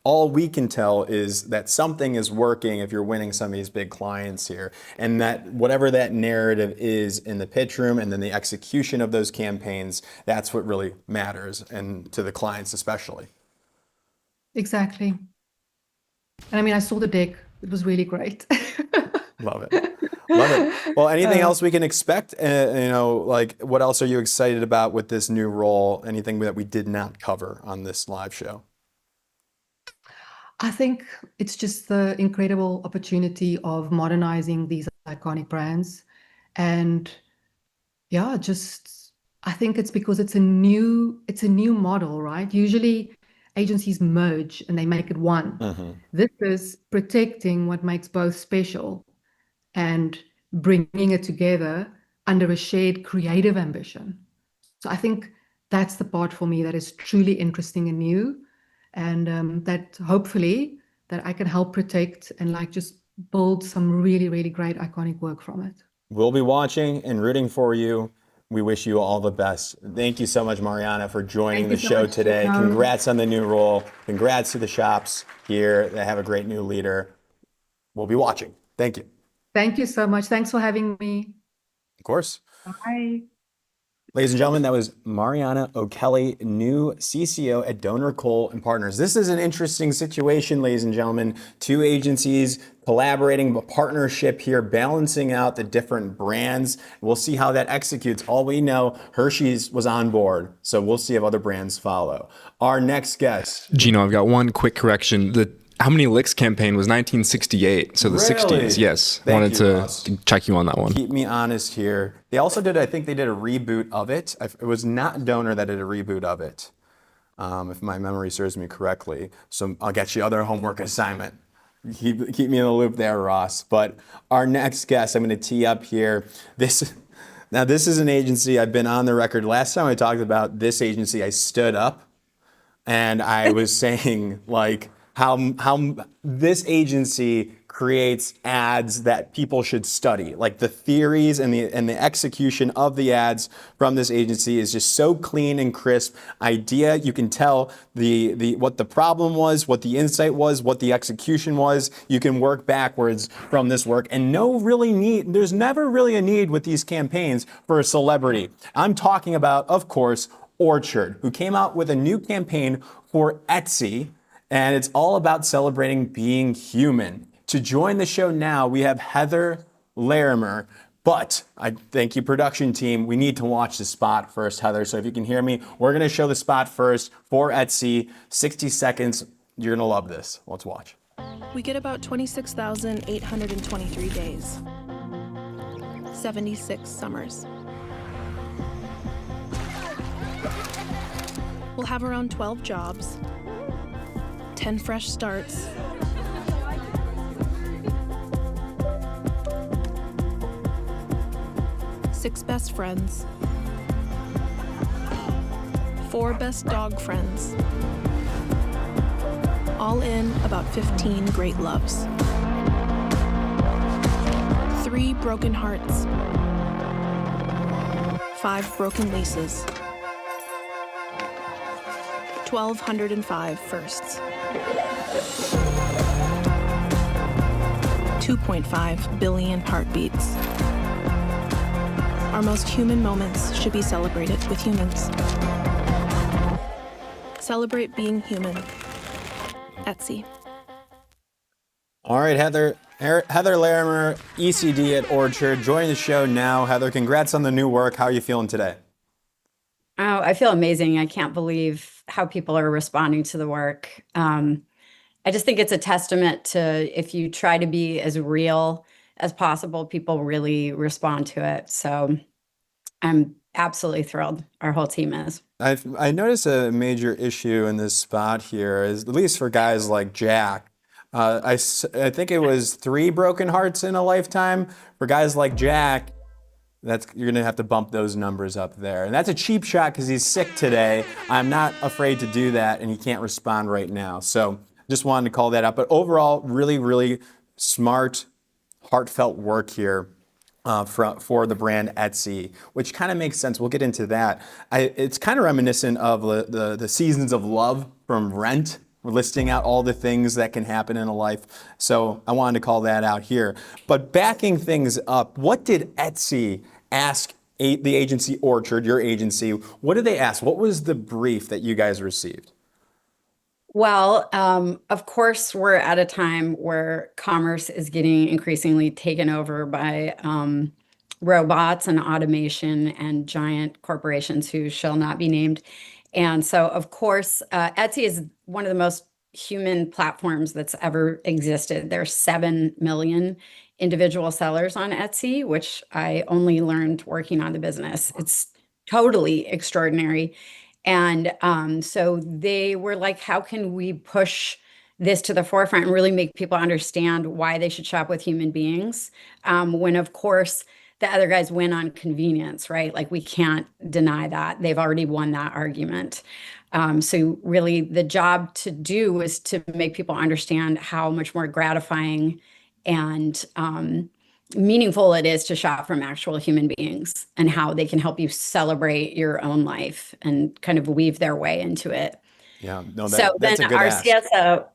all we can tell is that something is working if you're winning some of these big clients here, and that whatever that narrative is in the pitch room and then the execution of those campaigns, that's what really matters, and to the clients especially. Exactly. And I mean, I saw the deck. It was really great. Love it. Love it. Well, anything else we can expect? Like what else are you excited about with this new role? Anything that we did not cover on this live show? I think it's just the incredible opportunity of modernizing these iconic brands. And yeah, I think it's because it's a new model, right? Usually agencies merge and they make it one. This is protecting what makes both special and bringing it together under a shared creative ambition. So I think that's the part for me that is truly interesting and new, and that hopefully that I can help protect and like just build some really, really great iconic work from it. We'll be watching and rooting for you. We wish you all the best. Thank you so much, Mariana, for joining the show today. Congrats on the new role. Congrats to the shops here. They have a great new leader. We'll be watching. Thank you. Thank you so much. Thanks for having me. Of course. Bye. Ladies and gentlemen, that was Mariana O'Kelly, new CCO at DonerColle's & Partners. This is an interesting situation, ladies and gentlemen. Two agencies collaborating, a partnership here, balancing out the different brands. We'll see how that executes. All we know, Hershey's was on board, so we'll see if other brands follow. Our next guest. Gino, I've got one quick correction. The How Many Licks campaign was 1968, so the Really? 60s. Yes, Thank wanted you, to Ross. check you on that one. Keep me honest here. They also did, I think they did a reboot of it. It was not Donor that did a reboot of it, if my memory serves me correctly. So I'll get you other homework assignment. Keep me in the loop there, Ross. But our next guest, I'm going to tee up here. This is an agency I've been on the record. Last time I talked about this agency, I stood up and I was saying like how this agency creates ads that people should study. Like the theories and the execution of the ads from this agency is just so clean and crisp. Idea, you can tell what the problem was, what the insight was, what the execution was. You can work backwards from this work, and there's never really a need with these campaigns for a celebrity. I'm talking about, of course, Orchard, who came out with a new campaign for Etsy, and it's all about celebrating being human. To join the show now, we have Heather Larimer, but I thank you, production team. We need to watch the spot first, Heather. So if you can hear me, we're going to show the spot first for Etsy. 60 seconds. You're going to love this. Let's watch. We get about 26,823 days. 76 summers. We'll have around 12 jobs, 10 fresh starts, six best friends, 4 best dog friends, all in about 15 great loves, 3 broken hearts, 5 broken leases, 1,205 firsts, 2.5 billion heartbeats. Our most human moments should be celebrated with humans. Celebrate being human. Etsy. All right, Heather Larimer, ECD at Orchard, joining the show now. Heather, congrats on the new work. How are you feeling today? Oh, I feel amazing. I can't believe how people are responding to the work. I just think it's a testament to if you try to be as real as possible, people really respond to it. So I'm absolutely thrilled. Our whole team is. I noticed a major issue in this spot here, is at least for guys like Jack. I think it was 3 broken hearts in a lifetime. For guys like Jack, you're gonna have to bump those numbers up there. And that's a cheap shot because he's sick today. I'm not afraid to do that, and he can't respond right now. So just wanted to call that out. But overall, really, really smart, heartfelt work here for the brand Etsy, which kind of makes sense. We'll get into that. It's kind of reminiscent of the Seasons of Love from Rent. We're listing out all the things that can happen in a life. So I wanted to call that out here. But backing things up, what did Etsy ask the agency Orchard, your agency? What did they ask? What was the brief that you guys received? Well, of course, we're at a time where commerce is getting increasingly taken over by robots and automation and giant corporations who shall not be named. And so, of course, Etsy is one of the most human platforms that's ever existed. There's 7 million individual sellers on Etsy, which I only learned working on the business. It's totally extraordinary. And so they were like, how can we push this to the forefront and really make people understand why they should shop with human beings? When, of course, the other guys win on convenience, right? Like, we can't deny that. They've already won that argument. So really the job to do is to make people understand how much more gratifying and meaningful it is to shop from actual human beings and how they can help you celebrate your own life and kind of weave their way into it. Yeah, no, So that's then a good our ask. CSO,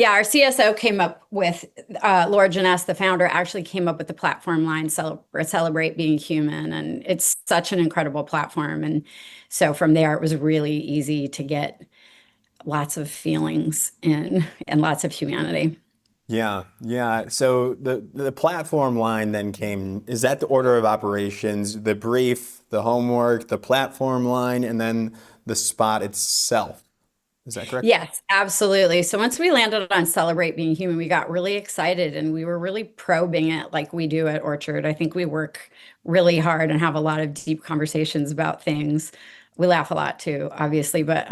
our CSO came up with, Laura Janess, the founder, actually came up with the platform line, Celebrate Being Human. And it's such an incredible platform. And so from there, it was really easy to get lots of feelings in and lots of humanity. Yeah, yeah. So the platform line then came, is that the order of operations, the brief, the homework, the platform line, and then the spot itself? Is that correct? Yes, absolutely. So once we landed on Celebrate Being Human, we got really excited and we were really probing it like we do at Orchard. I think we work really hard and have a lot of deep conversations about things. We laugh a lot too, obviously, but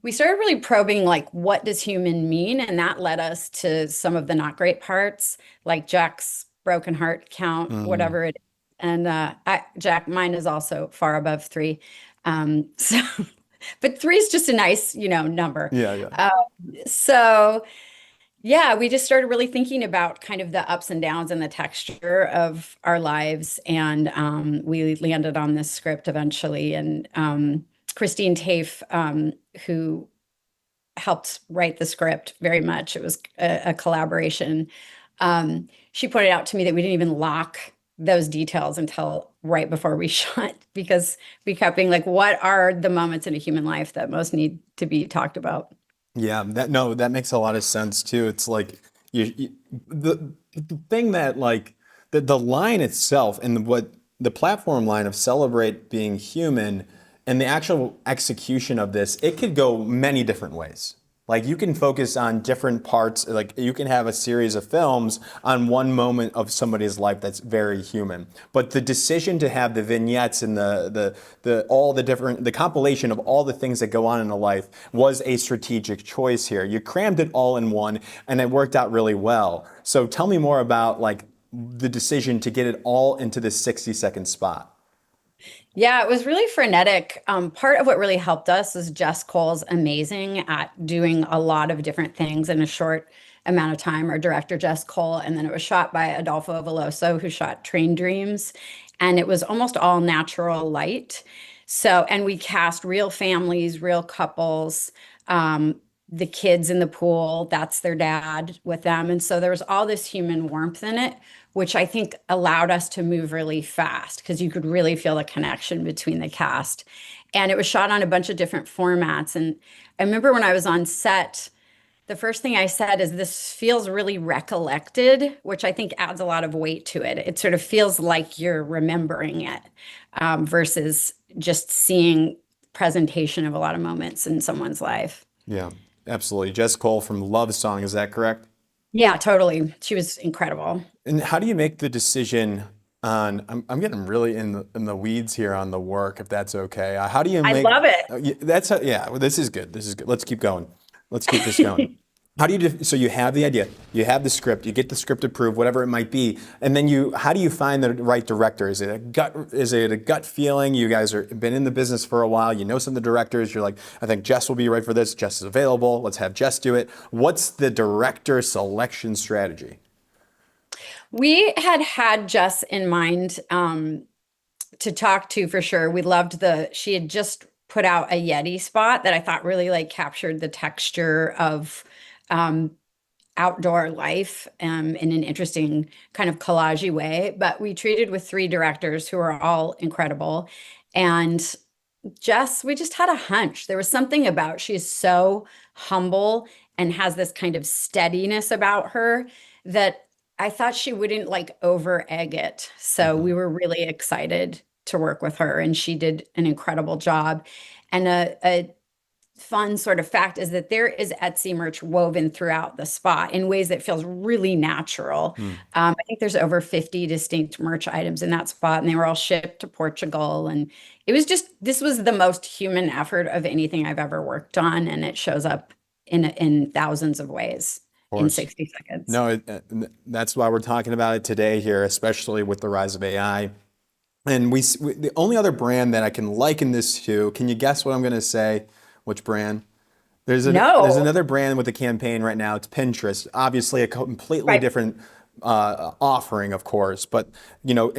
we started really probing, like, what does human mean? And that led us to some of the not great parts, like Jack's broken heart count, whatever it is. And Jack, mine is also far above 3. So, but 3 is just a nice, number. Yeah. So yeah, we just started really thinking about kind of the ups and downs and the texture of our lives. And we landed on this script eventually. And Christine Tafe, who helped write the script very much, it was a collaboration. She pointed out to me that we didn't even lock those details until right before we shot, because we kept being like, what are the moments in a human life that most need to be talked about? Yeah, that makes a lot of sense too. It's like the thing that, like, the line itself and what the platform line of Celebrate Being Human and the actual execution of this, it could go many different ways. Like you can focus on different parts, like you can have a series of films on one moment of somebody's life that's very human. But the decision to have the vignettes and the compilation of all the things that go on in a life was a strategic choice here. You crammed it all in one and it worked out really well. So tell me more about like the decision to get it all into this 60-second spot. Yeah, it was really frenetic. Part of what really helped us is Jess Cole's amazing at doing a lot of different things in a short amount of time, our director, Jess Cole. And then it was shot by Adolfo Veloso, who shot Train Dreams. And it was almost all natural light. So, and we cast real families, real couples, the kids in the pool, that's their dad with them. And so there was all this human warmth in it, which I think allowed us to move really fast because you could really feel the connection between the cast. And it was shot on a bunch of different formats. And I remember when I was on set, the first thing I said is this feels really recollected, which I think adds a lot of weight to it. It sort of feels like you're remembering it versus just seeing presentation of a lot of moments in someone's life. Yeah, absolutely. Jess Cole from Love Song, is that correct? Yeah, totally. She was incredible. And how do you make the decision on, I'm getting really in the weeds here on the work, if that's okay. How do you make? I love it. Yeah, well, this is good. This is good. Let's keep going. Let's keep this going. How do you, so you have the idea, you have the script, you get the script approved, whatever it might be, and then how do you find the right director? Is it a gut feeling? You guys are been in the business for a while, you know some of the directors, you're like, I think Jess will be right for this, Jess is available, let's have Jess do it. What's the director selection strategy? We had Jess in mind to talk to for sure. We loved she had just put out a Yeti spot that I thought really like captured the texture of outdoor life in an interesting kind of collagey way. But we treated with 3 directors who are all incredible. And Jess, we just had a hunch. There was something about, she's so humble and has this kind of steadiness about her that I thought she wouldn't like over egg it. So we were really excited to work with her, and she did an incredible job. And a fun sort of fact is that there is Etsy merch woven throughout the spot in ways that feels really natural. I think there's over 50 distinct merch items in that spot, and they were all shipped to Portugal. And it was just, this was the most human effort of anything I've ever worked on, and it shows up in thousands of ways in 60 seconds. No, that's why we're talking about it today here, especially with the rise of AI. And the only other brand that I can liken this to, can you guess what I'm going to say? Which brand? There's another brand with a campaign right now. It's Pinterest. Obviously, a completely different offering, of course. But you know,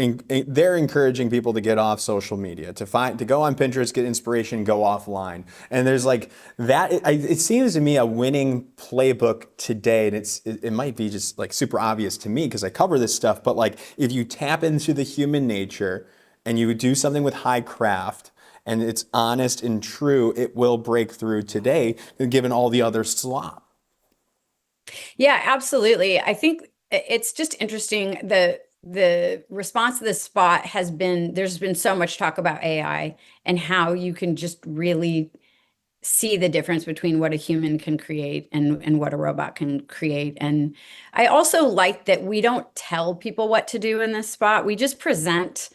they're encouraging people to get off social media, to go on Pinterest, get inspiration, go offline. And there's like that. It seems to me a winning playbook today, and it might be just like super obvious to me because I cover this stuff. But like, if you tap into the human nature and you do something with high craft, and it's honest and true, it will break through today, given all the other slop. Yeah, absolutely. I think it's just interesting. The response to this spot has been, there's been so much talk about AI and how you can just really see the difference between what a human can create and what a robot can create. And I also like that we don't tell people what to do in this spot. We just present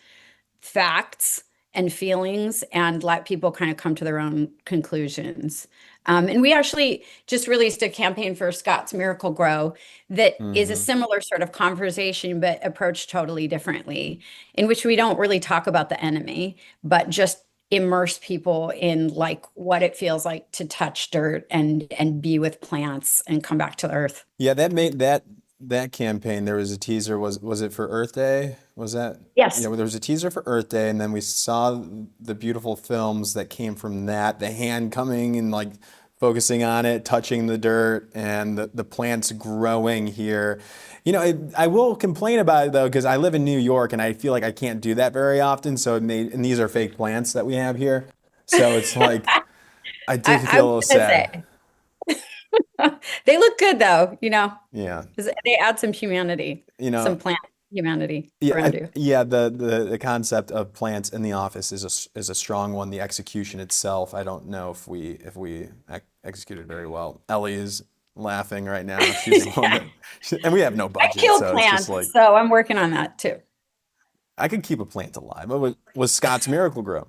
facts and feelings and let people kind of come to their own conclusions. And we actually just released a campaign for Scott's Miracle Grow that is a similar sort of conversation, but approached totally differently, in which we don't really talk about the enemy, but just immerse people in like what it feels like to touch dirt and be with plants and come back to earth. Yeah, that campaign, there was a teaser. Was it for Earth Day? Was that? Yes. Yeah, there was a teaser for Earth Day, and then we saw the beautiful films that came from that. The hand coming and like focusing on it, touching the dirt, and the plants growing here. You know, I will complain about it though, because I live in New York and I feel like I can't do that very often. So and these are fake plants that we have here. So it's like, I did feel a little sad. They look good though, you know. Yeah. They add some humanity, You know, some plant. humanity. Yeah, We're gonna do. yeah. The concept of plants in the office is a strong one. The execution itself, I don't know if we executed very well. Ellie is laughing right now. She's the one that, and we have no I budget, kill so it's plants, just like so I'm working on that too. I could keep a plant alive. But was Scott's Miracle Grow?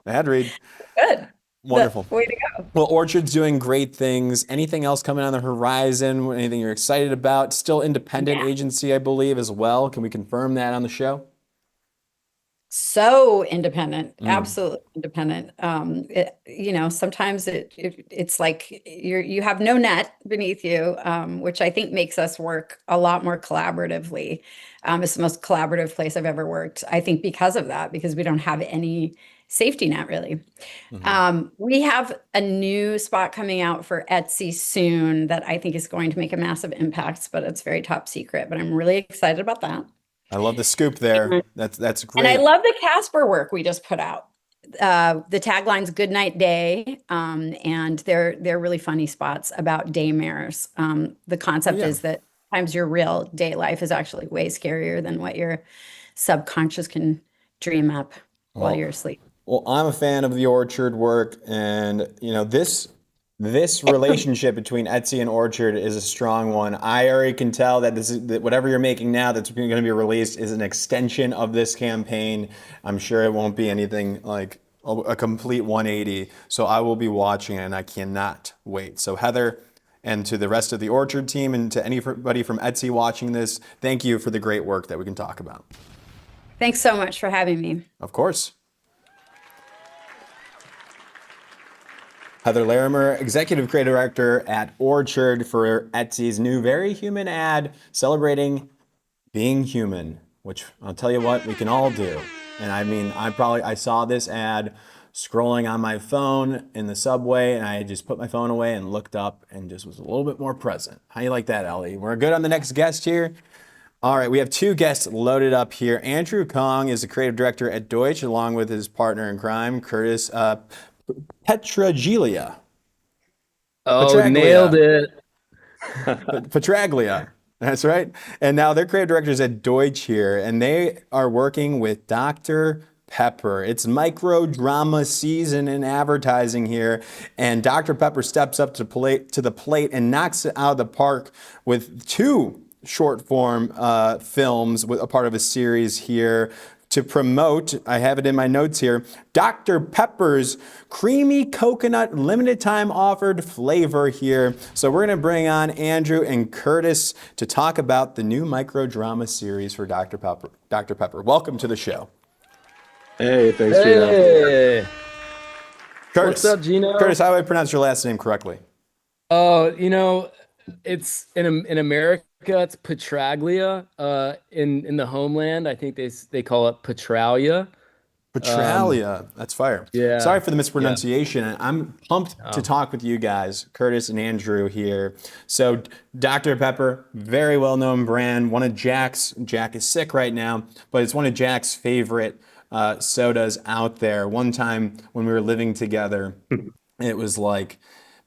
Ad read. Good. Wonderful. Way to go. Well, Orchard's doing great things. Anything else coming on the horizon? Anything you're excited about? Still independent agency, I believe, as well. Can we confirm that on the show? So independent, absolutely independent. Sometimes it's like you have no net beneath you, which I think makes us work a lot more collaboratively. It's the most collaborative place I've ever worked. I think because of that, because we don't have any safety net really. We have a new spot coming out for Etsy soon that I think is going to make a massive impact, but it's very top secret. But I'm really excited about that. I love the scoop there. That's great. And I love the Casper work we just put out. The tagline's "Good Night Day," and they're really funny spots about daymares. The concept is that sometimes your real day life is actually way scarier than what your subconscious can dream up while you're asleep. Well, I'm a fan of the Orchard work, and this relationship between Etsy and Orchard is a strong one. I already can tell that that whatever you're making now that's going to be released is an extension of this campaign. I'm sure it won't be anything like a complete 180. So I will be watching it, and I cannot wait. So Heather, and to the rest of the Orchard team, and to anybody from Etsy watching this, thank you for the great work that we can talk about. Thanks so much for having me. Of course. Heather Larimer, Executive Creative Director at Orchard for Etsy's new Very Human ad celebrating being human, which I'll tell you what, we can all do. And I mean, I saw this ad scrolling on my phone in the subway, and I just put my phone away and looked up and just was a little bit more present. How you like that, Ellie? We're good on the next guest here. All right, we have two guests loaded up here. Andrew Kong is the Creative Director at Deutsch, along with his partner in crime, Curtis Petraglia. Petraglia. Nailed it. Petraglia. That's right. And now they're creative directors at Deutsch here, and they are working with Dr. Pepper. It's micro drama season in advertising here, and Dr. Pepper steps up to the plate and knocks it out of the park with two short form films with a part of a series here to promote. I have it in my notes here. Dr. Pepper's creamy coconut limited time offered flavor here. So we're going to bring on Andrew and Curtis to talk about the new micro drama series for Dr. Pepper. Dr. Pepper, welcome to the show. Hey, thanks for having me. Curtis, what's up, Gino? Curtis, how do I pronounce your last name correctly? Oh, it's in America, it's Petraglia. In the homeland, I think they call it Petralia. Petralia. That's fire. Yeah. Sorry for the mispronunciation. I'm pumped to talk with you guys, Curtis and Andrew here. So Dr. Pepper, very well-known brand. Jack is sick right now, but it's one of Jack's favorite sodas out there. One time when we were living together, it was like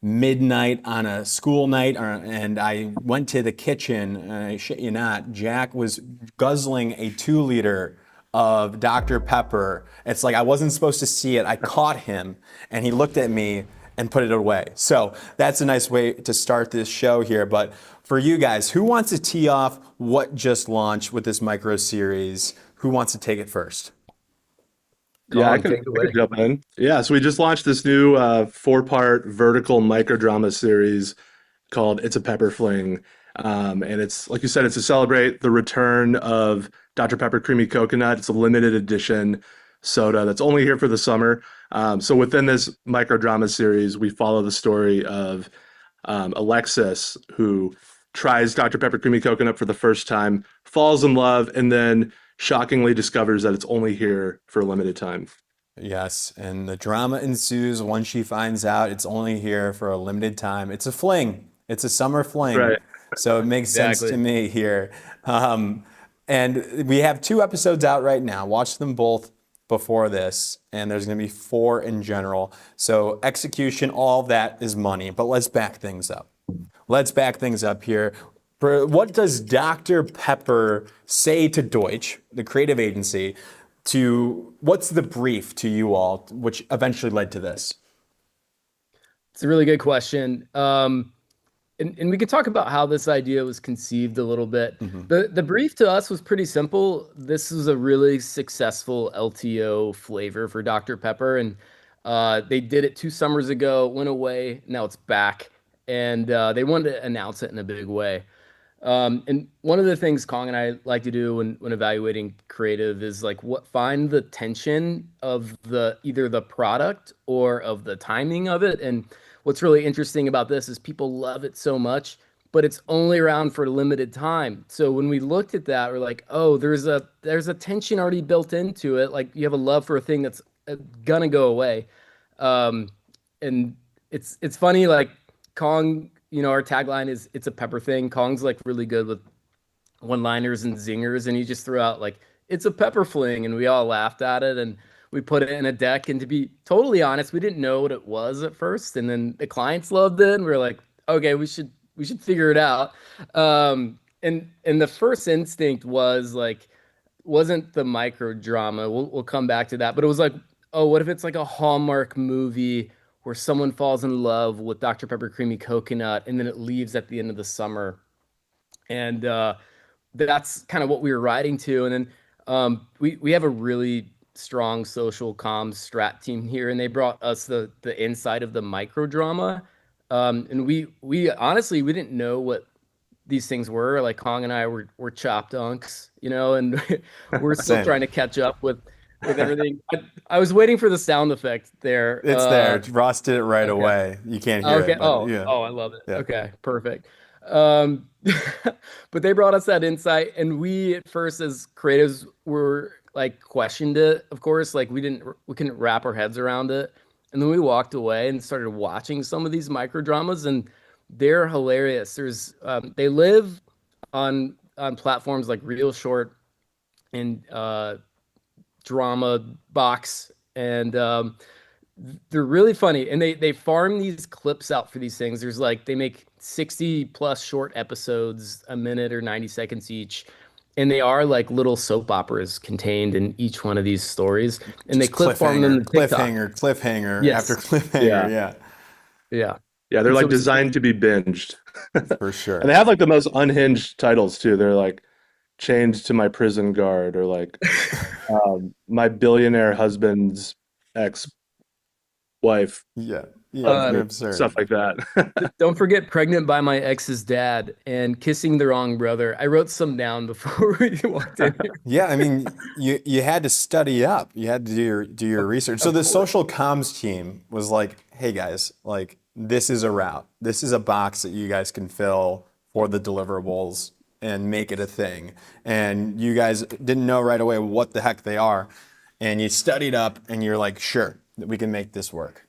midnight on a school night, and I went to the kitchen, and I shit you not, Jack was guzzling a 2-liter of Dr. Pepper. It's like I wasn't supposed to see it. I caught him, and he looked at me and put it away. So that's a nice way to start this show here. But for you guys, who wants to tee off what just launched with this micro series? Who wants to take it first? Yeah, I can jump in. Yeah, so we just launched this new 4-part vertical microdrama series called It's a Pepper Fling. And it's, like you said, it's to celebrate the return of Dr. Pepper Creamy Coconut. It's a limited edition soda that's only here for the summer. So within this microdrama series, we follow the story of Alexis, who tries Dr. Pepper Creamy Coconut for the first time, falls in love, and then shockingly discovers that it's only here for a limited time. Yes, and the drama ensues once she finds out it's only here for a limited time. It's a fling. It's a summer fling. Right. So it makes sense to me here. And we have 2 episodes out right now. Watch them both before this, and there's going to be 4 in general. So execution, all of that is money, but let's back things up. Let's back things up here. What does Dr. Pepper say to Deutsch, the creative agency, what's the brief to you all, which eventually led to this? It's a really good question. And we could talk about how this idea was conceived a little bit. The brief to us was pretty simple. This was a really successful LTO flavor for Dr. Pepper, and they did it 2 summers ago, went away, now it's back, and they wanted to announce it in a big way. And one of the things Kong and I like to do when evaluating creative is like find the tension of either the product or of the timing of it. And what's really interesting about this is people love it so much, but it's only around for a limited time. So when we looked at that, we're like, oh, there's a tension already built into it. Like you have a love for a thing that's gonna go away. And it's funny, like Kong, our tagline is "It's a pepper thing." Kong's like really good with one-liners and zingers, and he just threw out like "It's a pepper fling," and we all laughed at it, and we put it in a deck. And to be totally honest, we didn't know what it was at first, and then the clients loved it, and we were like, okay, we should figure it out. And the first instinct was like, wasn't the micro drama. We'll come back to that, but it was like, oh, what if it's like a Hallmark movie where someone falls in love with Dr. Pepper Creamy Coconut, and then it leaves at the end of the summer. And that's kind of what we were writing to. And then we have a really strong social comms strat team here, and they brought us the insight of the micro drama. And we honestly, we didn't know what these things were. Like Kong and I were chopped unks, and we're still trying to catch up with everything. I was waiting for the sound effect there. It's there. Ross did it right away. You can't hear it. But, I love it. Yeah. Okay, perfect. But they brought us that insight, and we at first as creatives were like questioned it, of course. Like we couldn't wrap our heads around it. And then we walked away and started watching some of these micro dramas, and they're hilarious. They live on platforms like Real Short and Drama Box, and they're really funny. And they farm these clips out for these things. They make 60 plus short episodes, a minute or 90 seconds each, and they are like little soap operas contained in each one of these stories. And they clip farm them to TikTok. Cliffhanger Yes. after cliffhanger. Yeah. They're like designed to be binged. For sure. And they have like the most unhinged titles too. They're like "Chained to My Prison Guard" or like "My Billionaire Husband's Ex-Wife." Yeah, absurd. Stuff like that. Don't forget "Pregnant by My Ex's Dad" and "Kissing the Wrong Brother." I wrote some down before we walked in here. Yeah, I mean, you had to study up. You had to do your research. So the social comms team was like, "Hey guys, like this is a route. This is a box that you guys can fill for the deliverables and make it a thing." And you guys didn't know right away what the heck they are, and you studied up, and you're like, "Sure, we can make this work."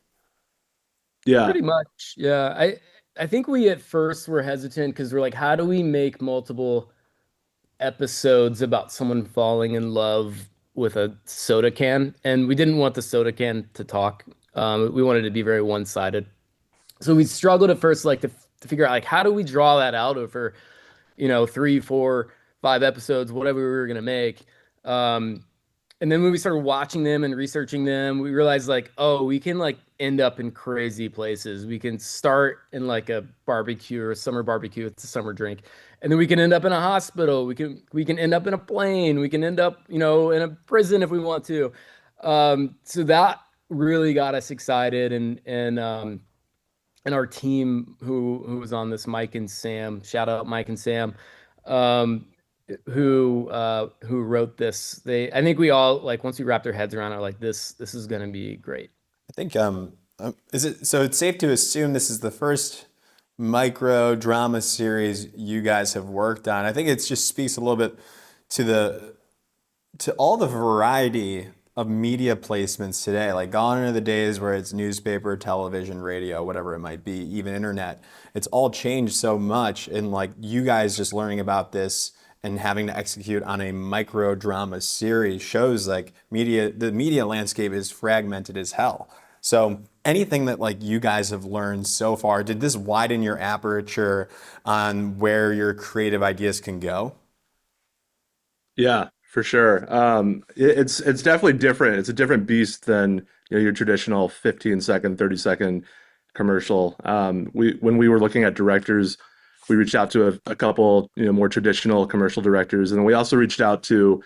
Yeah, pretty much. Yeah, I think we at first were hesitant because we're like, how do we make multiple episodes about someone falling in love with a soda can? And we didn't want the soda can to talk. We wanted it to be very one-sided. So we struggled at first, like to figure out like how do we draw that out over, 3, 4, 5 episodes, whatever we were gonna make. And then when we started watching them and researching them, we realized like, oh, we can like end up in crazy places. We can start in like a barbecue or a summer barbecue. It's a summer drink. And then we can end up in a hospital. We can end up in a plane. We can end up, in a prison if we want to. So that really got us excited. And our team who was on this, Mike and Sam, shout out Mike and Sam, who wrote this. I think we all like once we wrapped our heads around it, like this is going to be great. I think so it's safe to assume this is the first micro drama series you guys have worked on. I think it just speaks a little bit to all the variety of media placements today. Like gone are the days where it's newspaper, television, radio, whatever it might be, even internet. It's all changed so much, and like you guys just learning about this and having to execute on a micro drama series shows like the media landscape is fragmented as hell. So anything that like you guys have learned so far, did this widen your aperture on where your creative ideas can go? Yeah, for sure. It's definitely different. It's a different beast than your traditional 15-second, 30-second commercial. When we were looking at directors, we reached out to a couple more traditional commercial directors, and then we also reached out to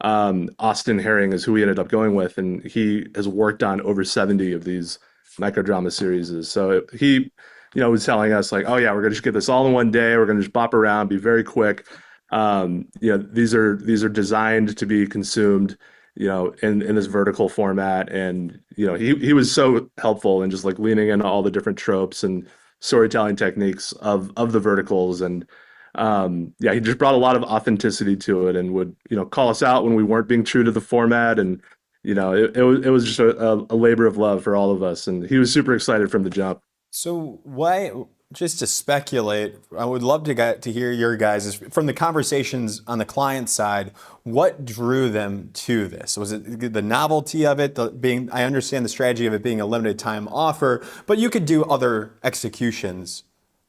Austin Herring is who we ended up going with, and he has worked on over 70 of these microdrama series. So he was telling us like, oh yeah, we're gonna just get this all in one day. We're gonna just bop around, be very quick. These are designed to be consumed, in this vertical format. And, he was so helpful in just like leaning into all the different tropes and storytelling techniques of the verticals. And, he just brought a lot of authenticity to it and would, call us out when we weren't being true to the format. And, it was just a labor of love for all of us. And he was super excited from the jump. So why, just to speculate, I would love to hear your guys' from the conversations on the client side. What drew them to this? Was it the novelty of it? I understand the strategy of it being a limited time offer, but you could do other executions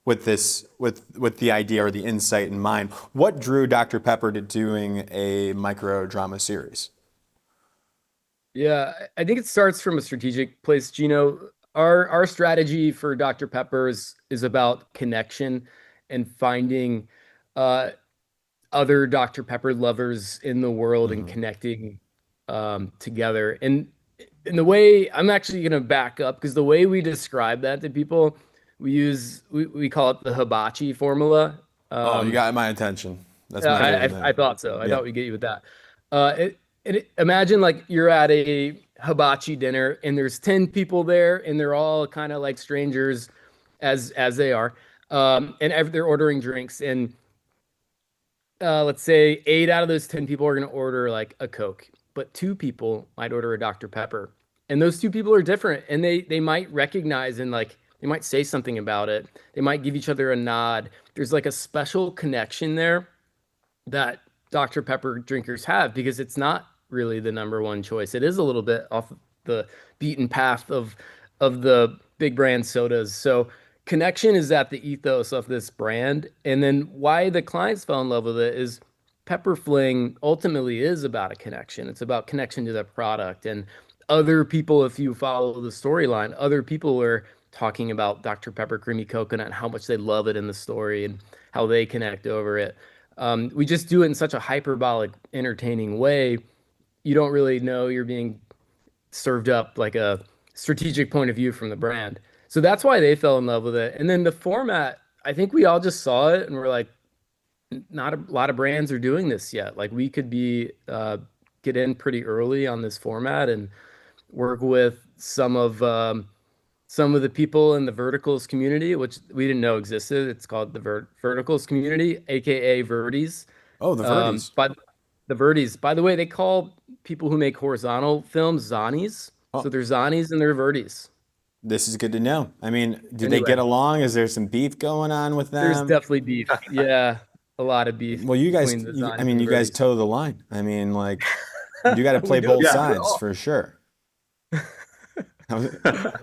with this, with the idea or the insight in mind. What drew Dr. Pepper to doing a micro drama series? Yeah, I think it starts from a strategic place, Gino. Our strategy for Dr. Pepper's is about connection and finding other Dr. Pepper lovers in the world and connecting together. And in the way, I'm actually going to back up, because the way we describe that to people, we call it the hibachi formula. You got my attention. That's I thought so. I thought we'd get you with that. Imagine like you're at a hibachi dinner and there's 10 people there and they're all kind of like strangers as they are. And they're ordering drinks, and let's say 8 out of those 10 people are going to order like a Coke, but 2 people might order a Dr. Pepper. And those 2 people are different, and they might recognize and like they might say something about it. They might give each other a nod. There's like a special connection there that Dr. Pepper drinkers have, because it's not really the number one choice. It is a little bit off the beaten path of the big brand sodas. So connection is at the ethos of this brand. And then why the clients fell in love with it is Pepper Fling ultimately is about a connection. It's about connection to the product. And other people, if you follow the storyline, other people are talking about Dr. Pepper Creamy Coconut and how much they love it in the story and how they connect over it. We just do it in such a hyperbolic, entertaining way. You don't really know you're being served up like a strategic point of view from the brand. So that's why they fell in love with it. And then the format, I think we all just saw it and we're like, not a lot of brands are doing this yet. Like we could get in pretty early on this format and work with some of the people in the verticals community, which we didn't know existed. It's called the verticals community, aka Verties. Oh, the Verties. The Verties. By the way, they call people who make horizontal films Zanies. Oh. So they're Zanies and they're Verties. This is good to know. I mean, do they get along? Is there some beef going on with them? There's definitely beef. Yeah, a lot of beef. Well, you guys, you guys toe the line. I mean, like, you got to play both sides for sure.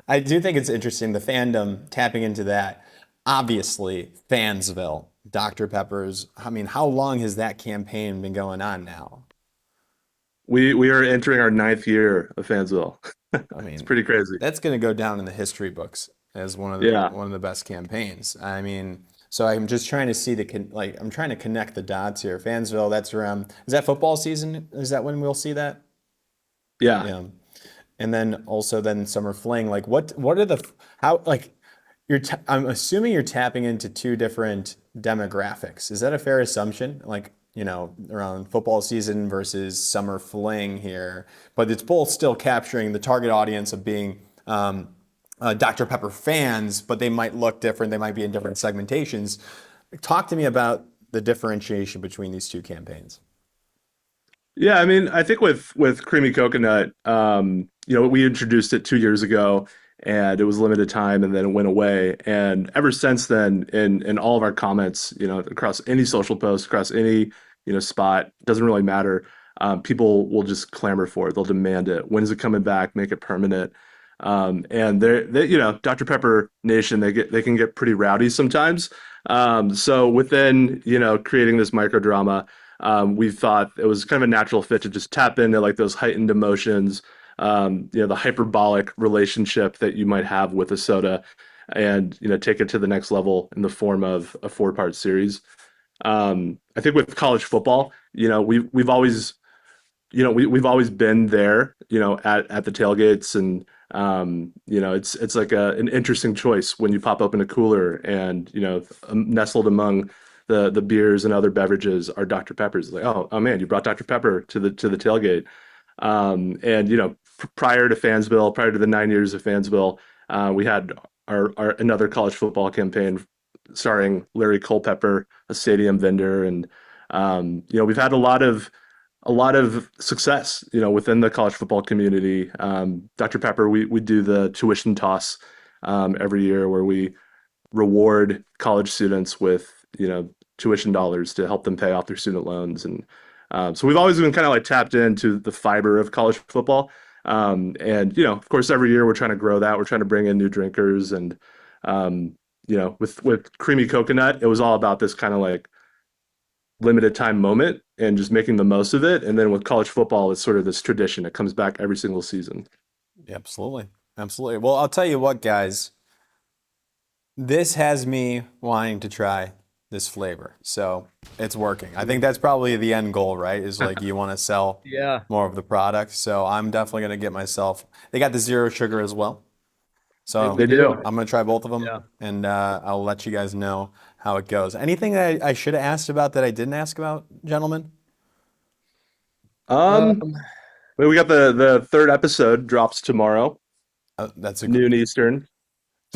I do think it's interesting, the fandom tapping into that. Obviously, Fansville, Dr. Pepper's. I mean, how long has that campaign been going on now? We are entering our 9th year of Fansville. I mean, it's pretty crazy. That's going to go down in the history books as one of the best campaigns. I mean, so I'm just trying to see I'm trying to connect the dots here. Fansville, that's around. Is that football season? Is that when we'll see that? Yeah. And then also Summer Fling, like what are I'm assuming you're tapping into 2 different demographics. Is that a fair assumption? Like, around football season versus Summer Fling here, but it's both still capturing the target audience of being Dr. Pepper fans, but they might look different. They might be in different segmentations. Talk to me about the differentiation between these 2 campaigns. Yeah, I mean, I think with Creamy Coconut, we introduced it 2 years ago, and it was limited time, and then it went away. And ever since then, in all of our comments, across any social post, across any spot, doesn't really matter. People will just clamor for it. They'll demand it. When is it coming back? Make it permanent. And Dr. Pepper Nation, they can get pretty rowdy sometimes. So within, creating this microdrama, we thought it was kind of a natural fit to just tap into like those heightened emotions, the hyperbolic relationship that you might have with a soda, and take it to the next level in the form of a 4-part series. I think with college football, we've always been there, at the tailgates, and it's like an interesting choice when you pop open a cooler and nestled among the beers and other beverages are Dr. Peppers. It's like, oh man, you brought Dr. Pepper to the tailgate. And prior to Fansville, prior to the 9 years of Fansville, we had our another college football campaign starring Larry Culpepper, a stadium vendor, and we've had a lot of success, within the college football community. Dr. Pepper, we do the tuition toss every year where we reward college students with, tuition dollars to help them pay off their student loans. And so we've always been kind of like tapped into the fiber of college football. And, of course, every year we're trying to grow that. We're trying to bring in new drinkers. And, with Creamy Coconut, it was all about this kind of like limited time moment and just making the most of it. And then with college football, it's sort of this tradition. It comes back every single season. Absolutely. Absolutely. Well, I'll tell you what, guys, this has me wanting to try this flavor. So it's working. I think that's probably the end goal, right? Is like you want to sell more of the product. So I'm definitely going to get myself, they got the 0 sugar as well. So They do. I'm going to try both of them, and I'll let you guys know how it goes. Anything that I should have asked about that I didn't ask about, gentlemen? Well, we got the 3rd episode drops tomorrow. That's a noon Eastern.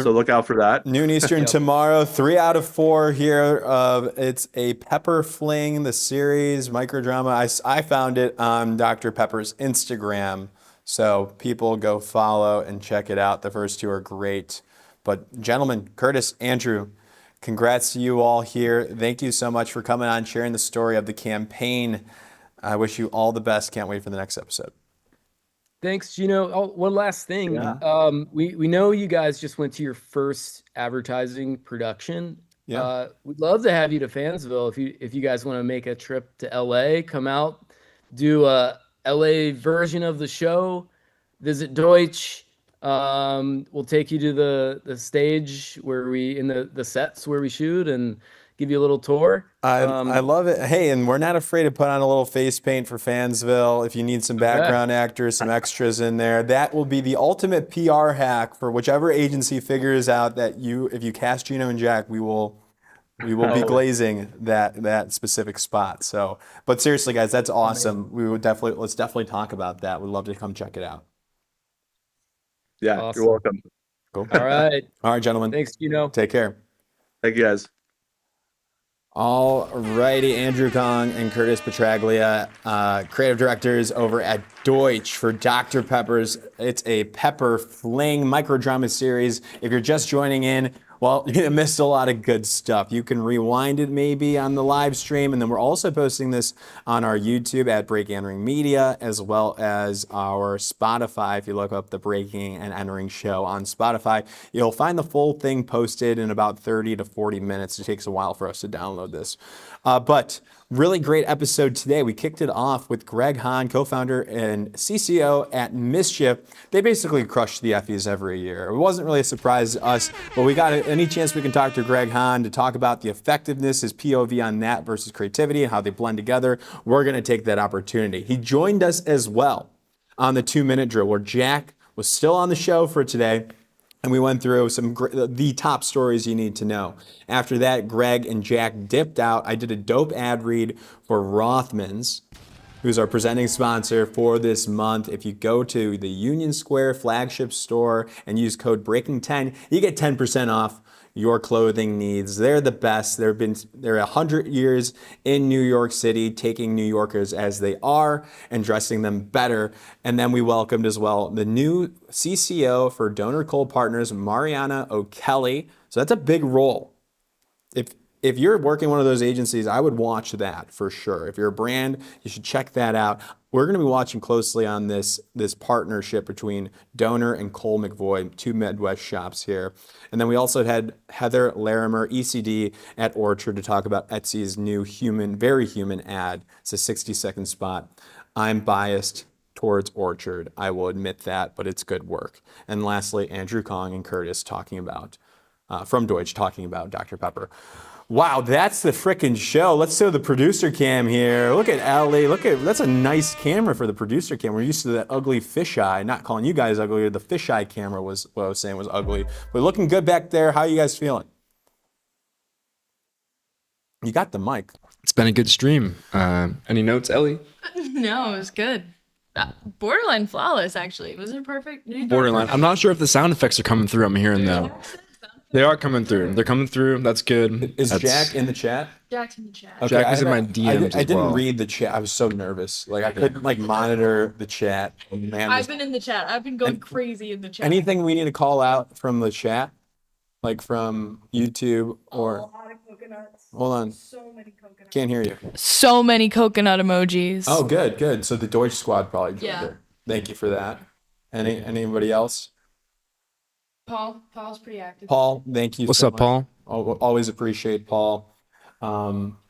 So look out for that. Noon Eastern tomorrow. 3 out of 4 here. It's a Pepper Fling, the series microdrama. I found it on Dr. Pepper's Instagram. So people go follow and check it out. The first 2 are great. But gentlemen, Curtis, Andrew, congrats to you all here. Thank you so much for coming on, sharing the story of the campaign. I wish you all the best. Can't wait for the next episode. Thanks, Gino. Oh, one last thing. We know you guys just went to your first advertising production. We'd love to have you to Fansville if you guys want to make a trip to LA, come out, do a LA version of the show, visit Deutsch. We'll take you to the stage where in the sets where we shoot and give you a little tour. I love it. Hey, and we're not afraid to put on a little face paint for Fansville. If you need some background actors, some extras in there, that will be the ultimate PR hack for whichever agency figures out that if you cast Gino and Jack, we will be glazing that specific spot. So, but seriously, guys, that's awesome. Let's definitely talk about that. We'd love to come check it out. Yeah, Awesome. You're welcome. Cool. All right, gentlemen. Thanks, Gino. Take care. Thank you, guys. All righty, Andrew Kong and Curtis Petraglia, creative directors over at Deutsch for Dr. Pepper's. It's a Pepper Fling microdrama series. If you're just joining in, well, you missed a lot of good stuff. You can rewind it maybe on the live stream, and then we're also posting this on our YouTube at Break Entering Media, as well as our Spotify. If you look up the Breaking and Entering show on Spotify, you'll find the full thing posted in about 30 to 40 minutes. It takes a while for us to download this. But really great episode today. We kicked it off with Greg Hahn, co-founder and CCO at Mischief. They basically crush the Effies every year. It wasn't really a surprise to us, but we got any chance we can talk to Greg Hahn to talk about the effectiveness, his POV on that versus creativity and how they blend together. We're going to take that opportunity. He joined us as well on the 2-minute drill where Jack was still on the show for today. And we went through the top stories you need to know. After that, Greg and Jack dipped out. I did a dope ad read for Rothmans, who's our presenting sponsor for this month. If you go to the Union Square flagship store and use code BREAKING10, you get 10% off your clothing needs. They're the best. They're 100 years in New York City, taking New Yorkers as they are and dressing them better. And then we welcomed as well the new CCO for DonerColle's Partners, Mariana O'Kelly. So that's a big role. If if you're working one of those agencies, I would watch that for sure. If you're a brand, you should check that out. We're going to be watching closely on this partnership between Doner and Cole McVoy, two Midwest shops here. And then we also had Heather Larimer, ECD at Orchard, to talk about Etsy's new very human ad. It's a 60-second spot. I'm biased towards Orchard. I will admit that, but it's good work. And lastly, Andrew Kong and Curtis talking about, from Deutsch, talking about Dr. Pepper. Wow, that's the frickin' show. Let's show the producer cam here. Look at Ellie. That's a nice camera for the producer cam. We're used to that ugly fisheye. Not calling you guys ugly. The fisheye camera was what I was saying was ugly. But looking good back there. How are you guys feeling? You got the mic. It's been a good stream. Any notes, Ellie? No, it was good. Borderline flawless, actually. Was it perfect? Borderline. I'm not sure if the sound effects are coming through. I'm hearing them. They are coming through. They're coming through. That's good. Is Jack in the chat? Jack's in the chat. Okay, Jack is in my DMs I didn't read the chat. I was so nervous. Like I couldn't monitor the chat. Man, I've been in the chat. I've been going crazy in the chat. Anything we need to call out from the chat? Like from YouTube or? A lot of coconuts. Hold on. So many coconuts. Can't hear you. So many coconut emojis. Oh, good. So the Deutsch squad probably joined Yeah. it. Thank you for that. Anybody else? Paul's pretty active. Paul, thank you. What's so up, much. Paul? Always appreciate Paul.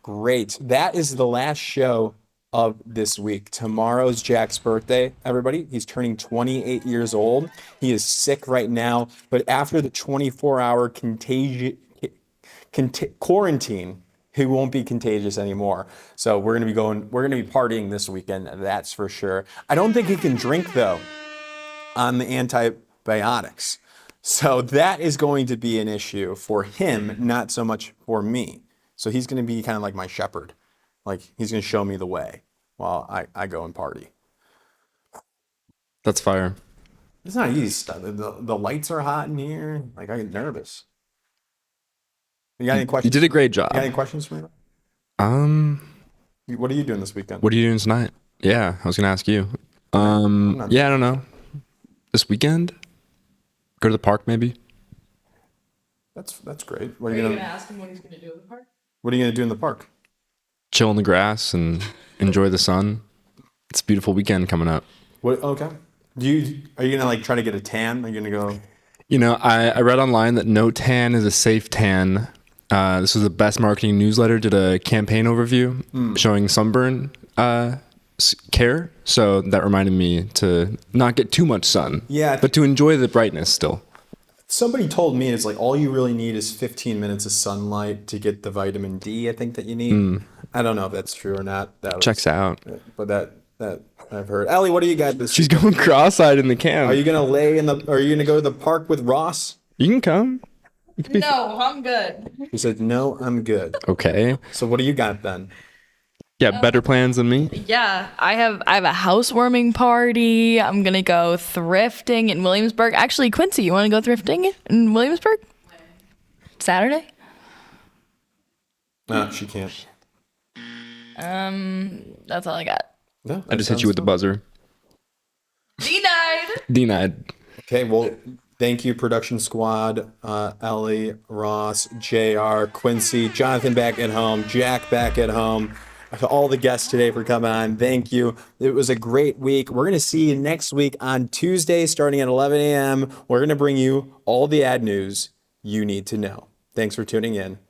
Great. That is the last show of this week. Tomorrow's Jack's birthday, everybody. He's turning 28 years old. He is sick right now, but after the 24-hour quarantine, he won't be contagious anymore. So we're going to be partying this weekend, that's for sure. I don't think he can drink though on the antibiotics. So that is going to be an issue for him, not so much for me. So he's going to be kind of like my shepherd. Like he's going to show me the way while I go and party. That's fire. It's not easy stuff. The lights are hot in here. Like I get nervous. You got any questions? You did a great job. You got any questions for me? What are you doing this weekend? What are you doing tonight? Yeah, I was gonna ask you. Yeah, I don't know. This weekend? Go to the park maybe? That's great. What Are you gonna ask him what he's gonna do in the park? What are you gonna do in the park? Chill in the grass and enjoy the sun. It's a beautiful weekend coming up. What? Okay. Are you gonna like try to get a tan? Are you gonna go? You know, I read online that no tan is a safe tan. This was the Best Marketing Newsletter, did a campaign overview showing sunburn care. So that reminded me to not get too much sun. Yeah. But to enjoy the brightness still. Somebody told me it's like all you really need is 15 minutes of sunlight to get the vitamin D, I think, that you need. I don't know if that's true or not. Checks out. But that I've heard. Ellie, what do you got this She's going cross-eyed in the cam. Are you gonna are you gonna go to the park with Ross? You can come. No, I'm good. He said, no, I'm good. Okay. So what do you got then? Yeah, better plans than me. Yeah, I have a housewarming party. I'm gonna go thrifting in Williamsburg. Actually, Quincy, you want to go thrifting in Williamsburg? Saturday? No, she can't. That's all I got. No, I just hit you with the buzzer. Denied. Denied. Okay, well, thank you, production squad. Ellie, Ross, JR, Quincy, Jonathan back at home, Jack back at home. To all the guests today for coming on. Thank you. It was a great week. We're going to see you next week on Tuesday starting at 11 a.m. We're going to bring you all the ad news you need to know. Thanks for tuning in.